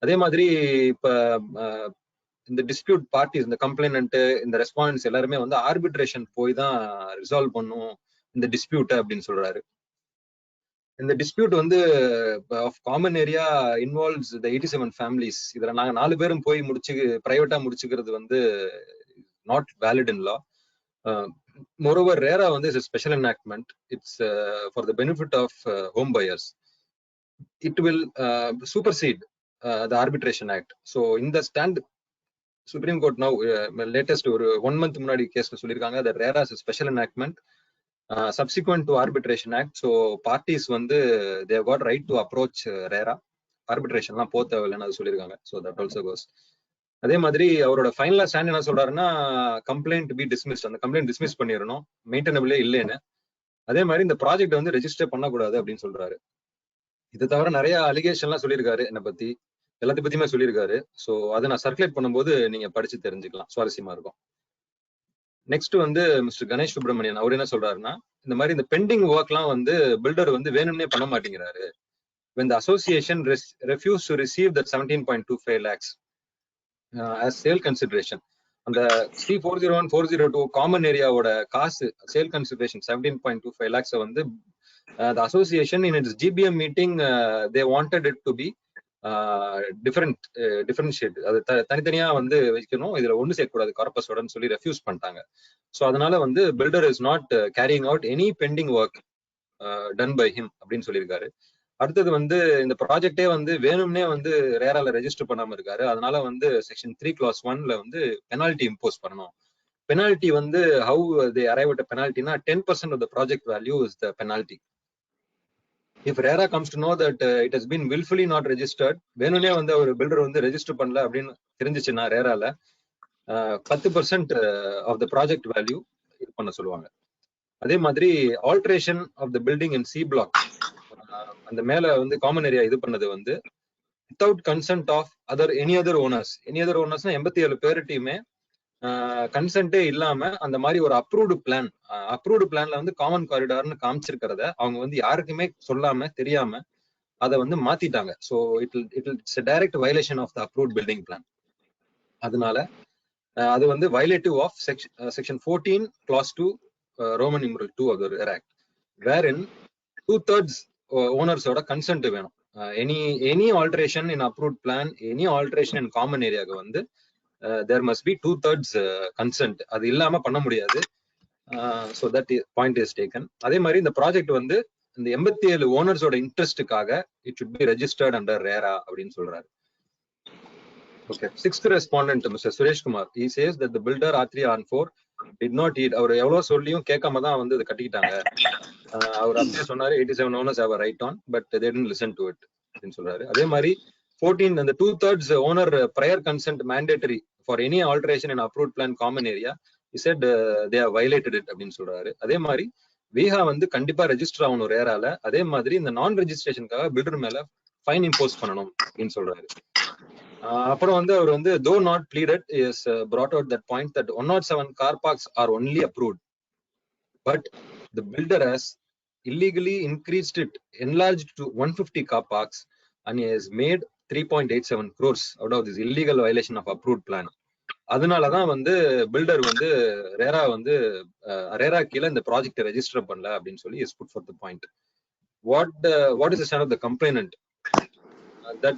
அதே மாதிரி இப்ப இந்த டிஸ்பியூட் பார்ட்டிஸ், இந்த கம்ப்ளைனன்ட், இந்த ரெஸ்பாண்டன்ஸ் எல்லாருமே வந்து ஆர்பிட்ரேஷன் போய் தான் ரிசால்வ் பண்ணும் இந்த டிஸ்பியூட் அப்படின்னு சொல்றாரு. இந்த டிஸ்பியூட் வந்து of common area involves the 87 families. இதுல நாங்க 4 பேரும் போய் பிரைவேட்டா முடிச்சுக்கிறது வந்து not valid in law. Moreover RERA வந்து is special enactment. It's for the benefit of home buyers. it will supersede the Arbitration Act. So in the stand, Supreme Court now latest ஒரு 1 month முன்னாடி கேஸ்ல சொல்லிருக்காங்க that RERA is a special enactment subsequent to Arbitration Act. So parties வந்து they have got right to approach RERA. ஆர்பிட்ரேஷன்லாம் போக தேவையில்லைன்னு அது சொல்லியிருக்காங்க. So that also கோஸ். அதே மாதிரி அவரோட ஃபைனலா ஸ்டாண்ட் என்ன சொல்றாருன்னா, கம்ப்ளைண்ட் பி டிஸ்மிஸ், அந்த கம்ப்ளைண்ட் டிஸ்மிஸ் பண்ணிடணும், மெயின்டெனபிளே இல்லைன்னு. அதே மாதிரி இந்த ப்ராஜெக்ட் வந்து ரெஜிஸ்டர் பண்ணக்கூடாது அப்படின்னு சொல்றாரு. இது தவிர நிறைய அலிகேஷன்லாம் சொல்லியிருக்காரு, என்னை பத்தி எல்லாத்தையும் பத்தியுமே சொல்லியிருக்காரு. ஸோ அதை நான் சர்க்குலேட் பண்ணும்போது நீங்க படிச்சு தெரிஞ்சுக்கலாம், சுவாரஸ்யமா இருக்கும். நெக்ஸ்ட் வந்து மிஸ்டர் கணேஷ் சுப்ரமணியன், அவர் என்ன சொல்றாருன்னா, இந்த மாதிரி இந்த பெண்டிங் ஒர்க்லாம் வந்து பில்டர் வந்து வேணும்னே பண்ண மாட்டேங்கிறாரு. When the association refused to receive that 17.25 lakhs as sale consideration, அந்த C401 402 common area ஓட காசு sale consideration 17.25 lakhs வந்து the association in its GBM meeting they wanted it to be differentiate, அது தனித்தனியா வந்து வைக்கணும், இதுல ஒண்ணு சேர்க்கக்கூடாது கார்பஸோடன்னு சொல்லி ரெஃப்யூஸ் பண்ணிட்டாங்க. ஸோ அதனால வந்து builder is not carrying out any pending work done by him அப்படின்னு சொல்லியிருக்காரு. அடுத்தது வந்து இந்த ப்ராஜெக்டே வந்து வேணும்னே வந்து ரேரால ரெஜிஸ்டர் பண்ணாம இருக்காரு. அதனால வந்து செக்ஷன் 3 clause 1ல வந்து பெனால்டி இம்போஸ் பண்ணணும். பெனால்டி வந்து ஹவு தே அரைவ் அட் பெனால்டினா 10% of the project value is the penalty. If RERA comes to know that it has been willfully not registered, வேணும்னே வந்து ஒரு பில்டர் வந்து ரெஜிஸ்டர் பண்ணல அப்படின்னு தெரிஞ்சிச்சுன்னா ரேரால 10% of the project value இது பண்ண சொல்லுவாங்க. அதே மாதிரி alteration of the building in C block, அந்த மேல வந்து காமன் ஏரியா இது பண்ணது வந்து without consent of any other ஓனர்ஸ்னா 87 பேர்ட்டையுமே கன்சென்ட்டே இல்லாம அந்த மாதிரி ஒரு அப்ரூவ்டு பிளான்ல வந்து காமன் காரிடார்னு காமிச்சிருக்கிறத அவங்க வந்து யாருக்குமே சொல்லாம தெரியாம அதை வந்து மாத்திட்டாங்க. So it's direct violation of the approved building plan. அதனால அது வந்து violative of section 14 clause 2 Roman numeral 2 of the RERA Act, wherein 2/3 ஓனர்ஸோட consent வேணும். எனி ஆல்ட்ரேஷன் இன் அப்ரூவ்ட் பிளான், எனி ஆல்ட்ரேஷன் இன் காமன் ஏரியாவுக்கு வந்து தேர் மஸ்ட் பி 2/3 கன்சென்ட், அது இல்லாம பண்ண முடியாது. So that point is taken. அதே மாதிரி இந்த ப்ராஜெக்ட் வந்து இந்த 87 ஓனர்ஸோட இன்ட்ரெஸ்டுக்காக it should be registered under RERA அப்படின்னு சொல்றாரு. Okay, sixth respondent Mr. Suresh Kumar, he says that the builder R3 R4 did not heed. அவர் எவ்வளவு சொல்லியும் கேட்காம தான் வந்து இதை கட்டிக்கிட்டாங்க. அவர் அப்படியே சொன்னாரு 87 owners have a right on, but they didn't listen to it அப்படின்னு சொல்றாரு. அதே மாதிரி 14 அந்த 2/3 owner prior consent mandatory for any alteration in approved plan common area, he said they have violated it அப்படின்னு சொல்றாரு. அதே மாதிரி விஹா வந்து கண்டிப்பா ரெஜிஸ்டர் ஆகணும் ரேரால. அதே மாதிரி இந்த நான் ரெஜிஸ்ட்ரேஷனுக்காக பில்டர் மேல ஃபைன் இம்போஸ் பண்ணணும் அப்படின்னு சொல்றாரு. அப்புறம் வந்து அவர் வந்து though not pleaded is brought out that point that 107 car parks are only approved, but the builder has illegally increased it, enlarged to 150 car parks, and he has made 3.87 crores out of this illegal violation of approved plan. அதனாலதான் வந்து filter வந்து ரேரா கீழே இந்த project register பண்ணல அப்படின்னு சொல்லி is put for the point. What is the stand of the complainant? That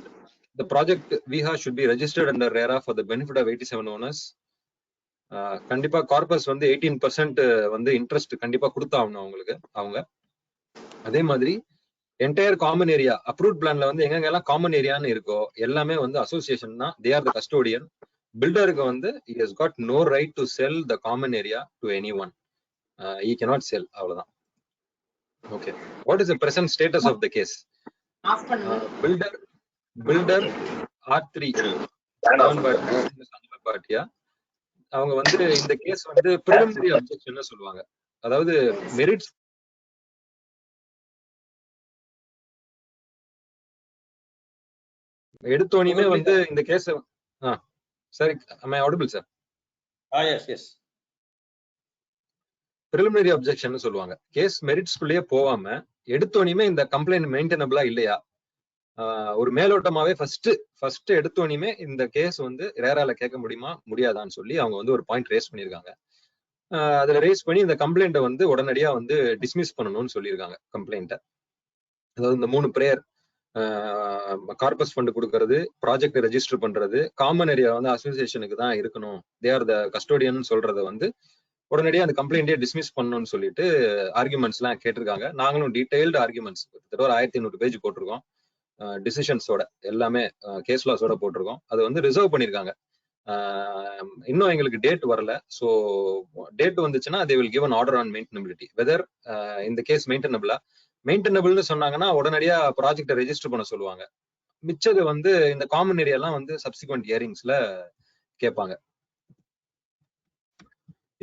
the project VHA should be registered under RERA for the benefit of 87 owners. கண்டிப்பா கார்பஸ் வந்து 18% வந்து இன்ட்ரெஸ்ட் கண்டிப்பா கொடுத்தாகணும் அவங்க. அதே மாதிரி என்டையர் காமன் ஏரியா அப்ரூவ்ட் பிளான்ல வந்து எங்கெல்லாம் காமன் ஏரியான்னு இருக்கோ எல்லாமே வந்து அசோசியேஷன் தான், தே ஆர் த கஸ்டோடியன். பில்டருக்கு வந்து he has got no right to sell the common area to anyone. He cannot sell, அவ்வளவுதான். Okay, what is the present status of the case? Builder R3 பாட்டியா அவங்க வந்து இந்த case வந்து preliminary objection சொல்லுவாங்க. அதாவது merits எடுத்தோனியுமே வந்து இந்த கேஸ் சரி, am I audible sir? Yes. preliminary objection சொல்லுவாங்க. கேஸ் மெரிட்ஸ்குள்ளேயே போகாம எடுத்தோனியுமே இந்த கம்ப்ளைண்ட் மெயின்டெனபிளா இல்லையா, ஒரு மேலோட்டமாவே ஃபர்ஸ்ட் எடுத்தோனியுமே இந்த கேஸ் வந்து ரேரால கேட்க முடியாதான்னு சொல்லி அவங்க வந்து ஒரு பாயிண்ட் ரேஸ் பண்ணிருக்காங்க. அதுல ரேஸ் பண்ணி இந்த கம்ப்ளைண்ட்டை வந்து உடனடியா வந்து டிஸ்மிஸ் பண்ணணும்னு சொல்லியிருக்காங்க கம்ப்ளைண்ட்டை. அதாவது இந்த 3 பிரேயர், கார்பஸ் ஃபண்ட் கொடுக்கறது, ப்ராஜெக்ட் ரெஜிஸ்டர் பண்றது, காமன் ஏரியா வந்து அசோசியேஷனுக்கு தான் இருக்கணும், தே ஆர் த கஸ்டோடியன் சொல்றதை வந்து உடனடியா அந்த கம்ப்ளைண்டே டிஸ்மிஸ் பண்ணணும்னு சொல்லிட்டு ஆர்குமெண்ட்ஸ் எல்லாம் கேட்டிருக்காங்க. நாங்களும் டீடைல்டு ஆர்குமெண்ட்ஸ் ஒரு 1500 பேஜ் போட்டிருக்கோம். டிசிஷன்ஸோட எல்லாமே கேஸ் லாஸோட போட்டிருக்கோம். அது வந்து ரிசர்வ் பண்ணிருக்காங்க. இன்னும் எங்களுக்கு டேட் வரல. ஸோ டேட் வந்துச்சுன்னா they will give an order on maintainability whether இந்த கேஸ் மெயின்டெனபிள்னு சொன்னாங்கன்னா உடனடியா ப்ராஜெக்டை ரெஜிஸ்டர் பண்ண சொல்லுவாங்க. மிச்சது வந்து இந்த காமன் ஏரியாலாம் வந்து சப்சிக்வெண்ட் ஹியரிங்ஸ்ல கேட்பாங்க.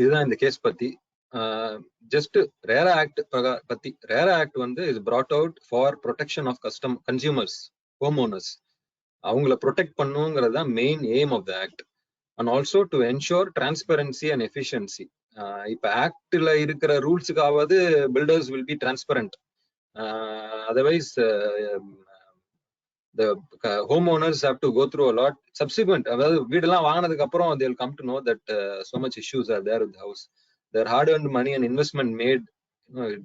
இதுதான் இந்த கேஸ் பத்தி. ஜஸ்ட் ரேரா ஆக்ட் பத்தி. ரேரா ஆக்ட் வந்து is brought out for protection of consumers, home owners. அவங்கள ப்ரொடெக்ட் பண்ணுங்கிறது தான் main aim of the act. And also to ensure transparency and efficiency. இப்ப ஆக்ட்ல இருக்கிற ரூல்ஸுக்காவது builders will be transparent. Otherwise the homeowners have to go through a lot subsequent. அதாவது வீடெல்லாம் வாங்கினதுக்கு அப்புறம் they will come to know that so much issues are there with the house. Their hard earned money and investment made,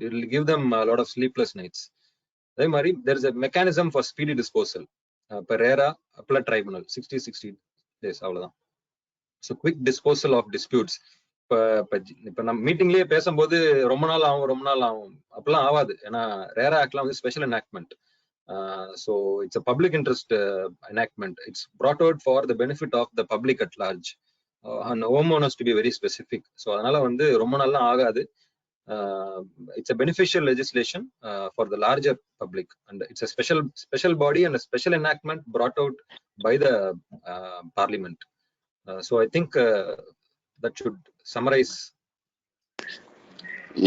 it will give them a lot of sleepless nights. அதே மாதிரி there is a mechanism for speedy disposal. per RERA appellate tribunal 60 days அவ்வளவுதான். So quick disposal of disputes. இப்ப நம்ம மீட்டிங்லயே பேசும்போது ரொம்ப நாள் ஆகும் அப்பெல்லாம் ஆகாது. ஏன்னா ரேரா ஆக்ட்லாம் வந்து special enactment. So it's a public interest enactment. It's brought out for the benefit of the public at large, and homeowners to be very specific. So அதனால வந்து ரொம்ப நாள்லாம் ஆகாது. It's a beneficial legislation for the larger public, and it's a special body and a special enactment brought out by the parliament. So I think that should summarize.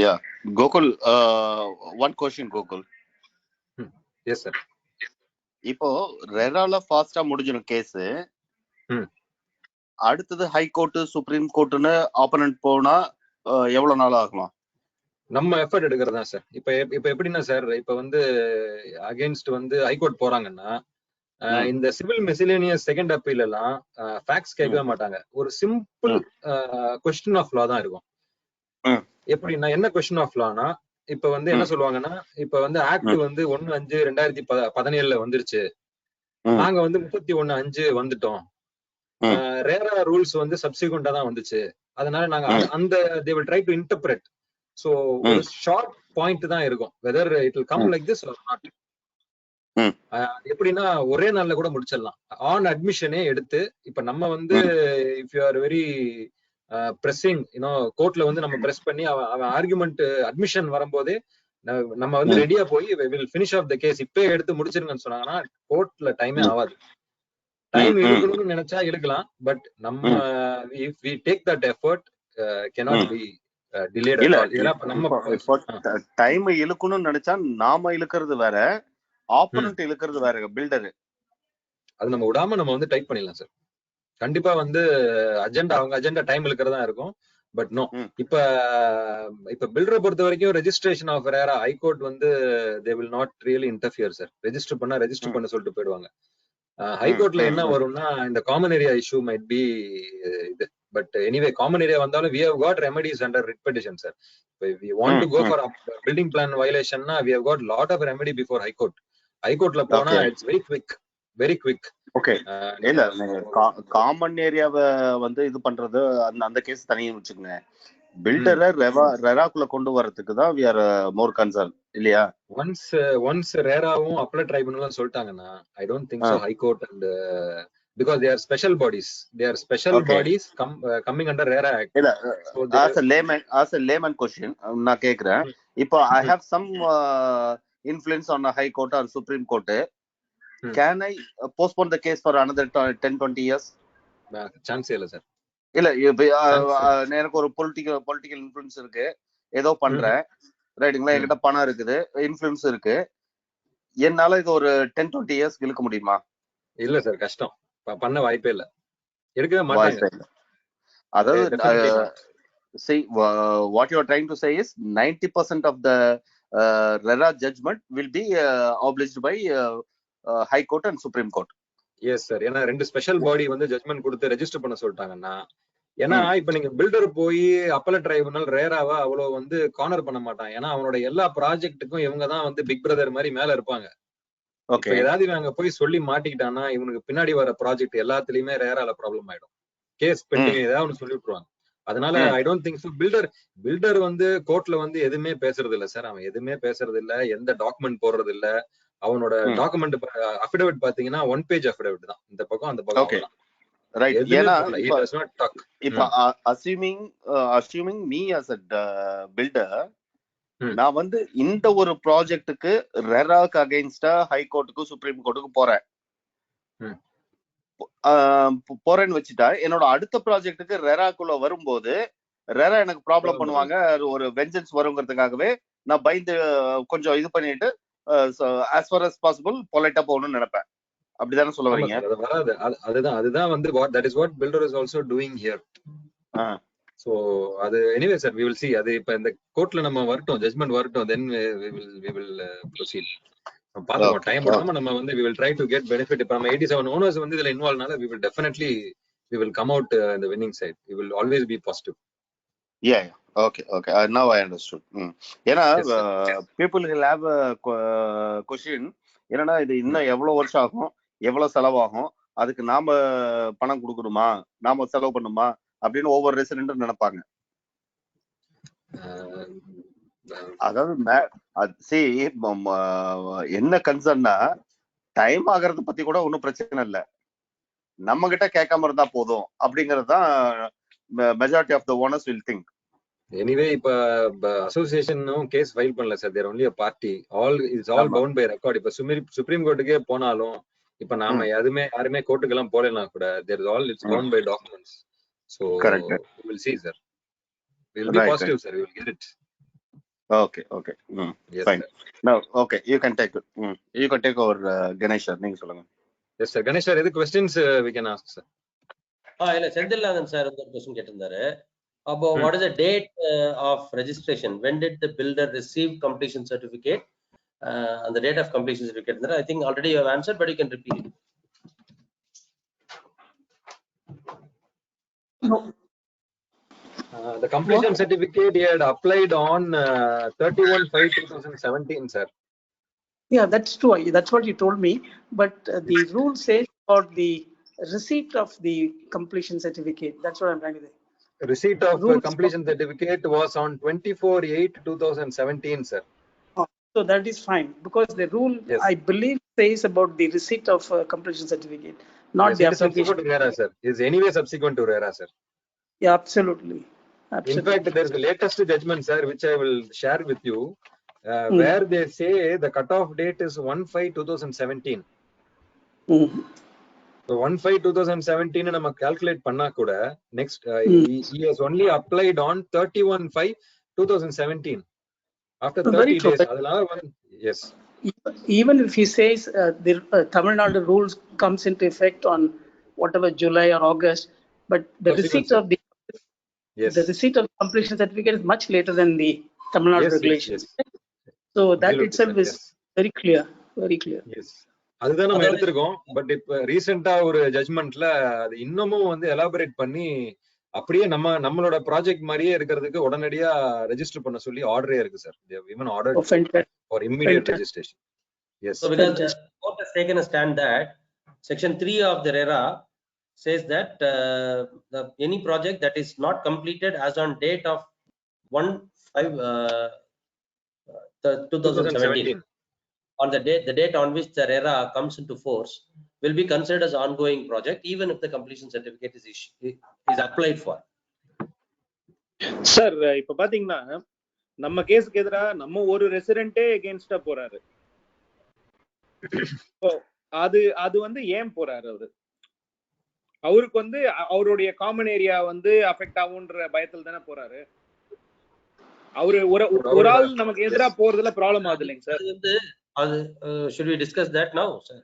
Yeah, Gokul, one question, Gokul. Yes sir. இப்போ ரெரால ஃபாஸ்டா முடிஞ்சிடும் case. அடுத்தது high court, supreme கோர்ட்னு opponent போனா எவ்வளவு நாள் ஆகலாம்? நம்ம effort எடுக்கிறதா சார். இப்ப எப்படின்னா சார், இப்ப வந்து அகைன்ஸ்ட் வந்து ஹைகோர்ட் போறாங்கன்னா இந்த சிவில் மிசிலேனியஸ் செகண்ட் அப்பீல் எல்லாம் ஃபேக்ட்ஸ் கேட்கவே மாட்டாங்க. ஒரு சிம்பிள் கொஸ்டின் ஆஃப் லா தான் இருக்கும். எப்படின்னா என்ன கொஸ்டின் ஆஃப் லானா, இப்ப வந்து என்ன சொல்லுவாங்கன்னா, இப்ப வந்து ஆக்ட் வந்து 1/5/2017 வந்துருச்சு, நாங்க வந்து 31/5 வந்துட்டோம், ரேரா ரூல்ஸ் வந்து சப்சிக்வெண்டா தான் வந்துச்சு, அதனால நாங்க அந்த they will try to interpret. So ஒரு ஷார்ட் பாயிண்ட் தான் இருக்கும், whether it will come like this or not. எப்படின்னா ஒரே நாள்ல கூட முடிச்சிடலாம். ஆன் அட்மிஷனே எடுத்து இப்ப நம்ம வந்து if you are very pressing, கோர்ட்ல வந்து நம்ம பிரஸ் பண்ணி அவன் ஆர்குமெண்ட் அட்மிஷன் வரும்போதே நம்ம வந்து ரெடியா போய் will finish off the case இப்பே எடுத்து முடிச்சிருங்கன்னு சொன்னாங்கன்னா கோர்ட்ல டைமே ஆகாது. டைம் இழுக்கணும்னு நினைச்சா இழுக்கலாம், பட் நம்ம if we take that effort cannot be delayed at all. இதெல்லாம் நம்ம டைம் இழுக்கணும்னு நினைச்சா நாம இழுக்கிறது வேற, ஆப்போனன்ட் இழுக்கிறது வேற, பில்டர். அது நம்ம விடாம நம்ம வந்து டைப் பண்ணிடலாம் சார். கண்டிப்பா வந்து அவங்க அஜெண்டா டைம் இழுக்கிறதா இருக்கும், பட் நோ. இப்ப பில்டரை பொறுத்த வரைக்கும் ரெஜிஸ்ட்ரேஷன் ஆஃப் ரேரா ஹைகோர்ட் வந்து they will not really interfere sir. Register பண்ண சொல்லிட்டு போயிடுவாங்க. ஹைகோர்ட்ல என்ன வரும்னா இந்த common area issue might be இது, பட் எனிவே காமன் ஏரியா வந்தாலும் we have got remedies under writ petition sir. if we want to go for a building plan violation na we have got lot of remedy before ஹைகோர்ட்ல போனா it's very quick. Okay, இல்ல common ஏரியாவை வந்து இது பண்றது அந்த case தனியா வச்சுக்கோங்க. பில்டரை ரெராக்குள்ள கொண்டு வரதுக்கு தான் we are more concerned இல்லையா? once ரேராவும் அப்பலட் ட்ரைபுனலும் சொல்லிட்டாங்கன்னா I don't think so high court, and because they are special bodies coming under RERA act. இல்ல as a layman question நான் கேக்குறேன். இப்போ I have some influence on a high court or supreme court. Can I postpone the case for another 10-20 years? Chance இல்ல sir. இல்ல எனக்கு ஒரு political influence இருக்கு, ஏதோ பண்றேன் ரைட்டுங்களா, என்கிட்ட பணம் இருக்குது, இன்ஃப்ளூயன்ஸ் இருக்கு, என்னால இது ஒரு 10-20 இயர்ஸ் இழுக்க முடியுமா? இல்ல சார், கஷ்டம். பண்ண வாய்ப்பே இல்ல, எடுக்கவே மாட்டாங்க. அதாவது see what you are trying to say is 90% of the RERA judgment will be obliged by high court and supreme court. Yes sir. ஏன்னா ரெண்டு ஸ்பெஷல் பாடி வந்து ஜட்மெண்ட் கொடுத்து ரெஜிஸ்டர் பண்ண சொல்லிட்டாங்கன்னா, ஏன்னா இப்ப நீங்க பில்டர் போய் அப்பலட் ட்ரைபுனல் ரேராவா அவ்வளவு வந்து கார்னர் பண்ண மாட்டான். ஏன்னா அவனோட எல்லா ப்ராஜெக்ட்டுக்கும் இவங்க தான் வந்து பிக் பிரதர் மாதிரி மேல இருப்பாங்க. ஏதாவது அங்க போய் சொல்லி மாட்டிக்கிட்டான்னா இவனுக்கு பின்னாடி வர ப்ராஜெக்ட் எல்லாத்துலயுமே ரேரால ப்ராப்ளம் ஆயிடும். கேஸ் பெண்டிங் ஏதாவது ஒன்று சொல்லி விட்டுருவாங்க. அதனால I don't think so. Builder வந்து கோர்ட்ல வந்து எதுவுமே பேசுறது இல்ல சார். அவன் எதுவுமே பேசுறது இல்ல, எந்த டாக்குமெண்ட் போடுறது இல்ல, அவனோட டாக்குமெண்ட் அஃபிடவிட் பாத்தீங்கன்னா 1 பேஜ் அஃபிடவிட் தான், இந்த பக்கம் அந்த பக்கம் ஓகே அவ்வளவுதான், ரைட். எதுவுமே ஏன்னா போடல. He இப்ப does not talk. இப்ப assuming me as a builder, நான் வந்து இந்த ஒரு ப்ராஜெக்ட்டுக்கு ரெராக்கு அகைன்ஸ்டா ஹைகோர்ட்டுக்கு சுப்ரீம் கோர்ட்டுக்கு போறேன்னு வச்சுட்டா, என்னோட அடுத்த ப்ராஜெக்ட்டுக்கு ரெராக்குள்ள வரும்போது ரெரா எனக்கு ப்ராப்ளம் பண்ணுவாங்க, ஒரு வெஞ்சன்ஸ் வருங்கிறதுக்காகவே நான் பயந்து கொஞ்சம் இது பண்ணிட்டு as far as possible பொலைட்டா போகணும்னு நினைப்பேன். அப்படிதானே சொல்ல வரீங்க? அது வராது. அதுதான் வந்து that is what builder is also doing here. So அது anyway sir, we will see. அது இப்ப இந்த கோர்ட்ல நம்ம வரட்டும், ஜட்ஜ்மெண்ட் வரட்டும், then we will proceed. பாத்துக்கோ, டைம் விடாம நம்ம வந்து we will try to get benefit. இப்ப நம்ம 87 owners வந்து இதுல இன்வால்வ்னால we will come out in the winning side. We will always be positive. Yeah. Okay. Now I understood. ஏன்னா people will have a question. என்னன்னா இது இன்னும் எவ்வளவு வருஷம் ஆகும், எவ்வளவு செலவாகும், அதுக்கு நாம பணம் கொடுக்கணுமா, நாம செலவு பண்ணுமா அப்படின்னு ஒவ்வொரு ரெசிடென்ட்டும் நினைப்பாங்க. அதாவது என்ன கன்சர்ன்னா, டைம் ஆகிறது பத்தி கூட ஒன்றும் பிரச்சனை இல்லை, நம்ம கிட்ட கேட்காம இருந்தா போதும் அப்படிங்கிறது தான் majority of the owners will think. Anyway இப்ப அசோசியேஷனும் கேஸ் ஃபைல் பண்ணல sir, there only a party. It's all bound by record. இப்ப சுப்ரீம் கோர்ட்டுக்கே போனாலும் இப்ப நாம யாருமே கோர்ட்டுக்கெல்லாம் போலனா கூட it's bound by documents. So we will see sir, we will be positive sir, we will get it. Okay. Yes, fine sir. Now okay, you can take over Ganesh sir, நீங்க சொல்லுங்க. Yes sir. Ganesh sir, எது questions we can ask sir? இல்ல Senthilnathan sir ஒரு question கேட்டிருந்தாரு. About what is the date of registration? When did the builder receive completion certificate? And the date of completion certificate, I think already you have answered, but you can repeat it. No. The completion certificate he had applied on 31/5/2017 sir. Yeah, that's true. That's what you told me. But the rule says about the receipt of the completion certificate. That's what I'm trying to say. Receipt of completion certificate was on 24/8/2017 sir. So that is fine, because the rule, yes, I believe, says about the receipt of completion certificate, not the application. Subsequent to RERA sir. Is anyway subsequent to RERA sir. Yeah, absolutely. In fact, there is the latest judgment sir, which I will share with you, where they say the cutoff date is 1/5/2017. So 1/5/2017 நம்ம calculate பண்ணா கூட next he has only applied on 31/5/2017 after 30 days. Yes, even if he says the Tamil Nadu rules comes into effect on whatever July or August, but the receipt of the receipt of completion certificate is much later than the Tamil Nadu regulations. So that itself is very clear. Yes. அதுதான் நம்ம எடுத்திருக்கோம். But இப்ப ரீசெண்டா ஒரு ஜட்ஜ்மெண்ட்ல அது இன்னமும் வந்து elaborate பண்ணி அப்படியே நம்மளோட ப்ராஜெக்ட் மாதிரியே இருக்கிறதுக்கு உடனடியா ரெஜிஸ்டர் பண்ண சொல்லி ஆர்டரே இருக்கு sir. They have even ordered for immediate registration. Yes. So because the court has taken a stand that section 3 of the RERA says that any project that is not completed as on date of 1/5/2017 on the date on which the RERA comes into force will be considered as ongoing project, even if the completion certificate is applied for. Sir இப்ப பாத்தீங்கன்னா நம்ம கேஸ்க்கு எதிரா நம்ம ஒரு ரெசிடென்ட்டே எகெயின்ஸ்டா போறாரு. அது வந்து ஏன் போறாரு? அவருக்கு வந்து அவருடைய காமன் ஏரியா வந்து அஃபெக்ட் ஆகும்ன்ற பயத்துல தானே போறாரு. அவரு ஒரு ஆள் நமக்கு எதிரா போறதுல ப்ராப்ளம் ஆகுது இல்லைங்க sir? Should we discuss that now sir?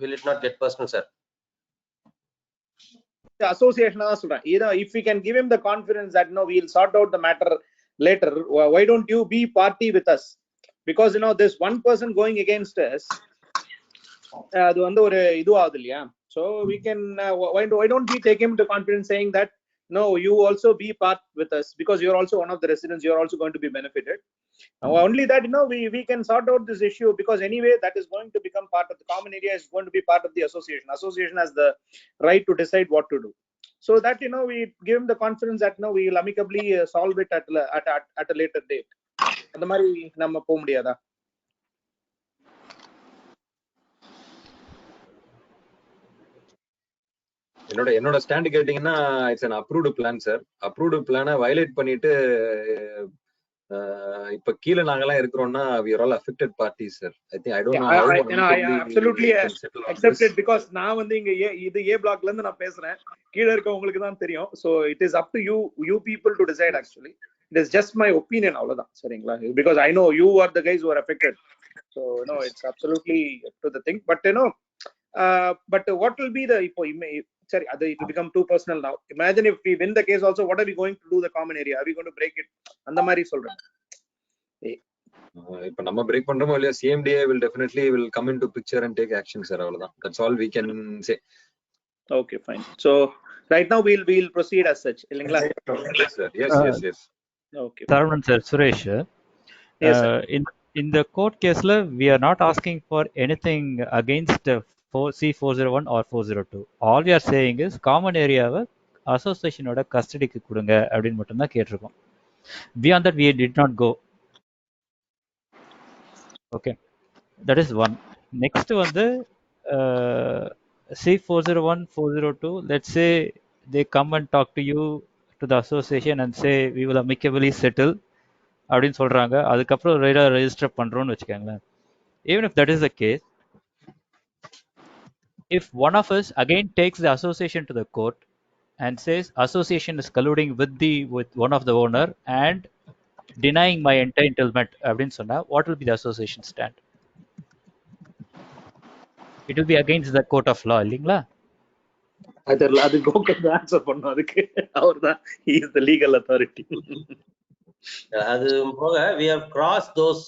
Will it not get personal sir? The association தான் சொல்றேன். If we can give him the confidence that we'll sort out the matter later, why don't you be party with us? Because this one person going against us, அது வந்து ஒரு இது ஆகுது இல்லையா? So we can why don't we take him to confidence saying that no, you also be part with us, because you're also one of the residents, you're also going to be benefited. Only that we can sort out this issue, because anyway that is going to become part of the common area, is going to be part of the association has the right to decide what to do. So that we give him the confidence that we will amicably solve it at a later date. அந்த மாதிரி நம்ம போக முடியாதா? என்னோட stand கேட்டீங்கன்னா it's an approved plan sir. approved plan violate பண்ணிட்டு இப்ப கீழ நாங்கலாம் இருக்கிறோம்னா we are all affected parties sir. I think I don't know how I absolutely we can settle on accept this. it because நான் வந்து இங்க இது A blockல இருந்து நான் பேசுறேன். கீழ இருக்கவங்களுக்கு தான் தெரியும். So it is up to you people to decide actually. It is just my opinion அவ்வளவுதான் சரிங்களா? Because I know you are the guys who are affected. So it's absolutely up to the thing. But but what will be the sorry, it will become too personal now. Imagine if we win the case also, what are we going to do the common area? Are we going to break it? அந்த மாதிரி சொல்றேன். இப்ப நம்ம break பண்றோமோ இல்லையா, CMDA will definitely come into picture and take action sir. அவ்வளவுதான். That's all we can say. Okay, fine. So right now we'll proceed as such. இல்லைங்களா? Yes sir. Yes. Okay. Saravanan sir, Suresh. Yes sir. In the court case, we are not asking for anything against C401 or 402. All we are saying is common area association oda custody க்கு கொடுங்க அப்படினு மட்டும் தான் கேட்டிருக்கோம். Beyond that we did not go. Okay, that is one. Next வந்து C401 402, let's say they come and talk to you to the association and say we will amicably settle அப்படின்னு சொல்றாங்க. அதுக்கப்புறம் ரெஜிஸ்டர் பண்றோம்னு வச்சுக்கோங்களேன். Even if that is the case, if one of us again takes the association to the court and says association is colluding with one of the owner and denying my entitlement அப்படின்னு சொன்னா, what will be the association stand? It will be against the court of law இல்லைங்களா? அது Gokul answer பண்ணோம். அதுக்கு அவர்தான் he is the legal authority. அது போக we have crossed those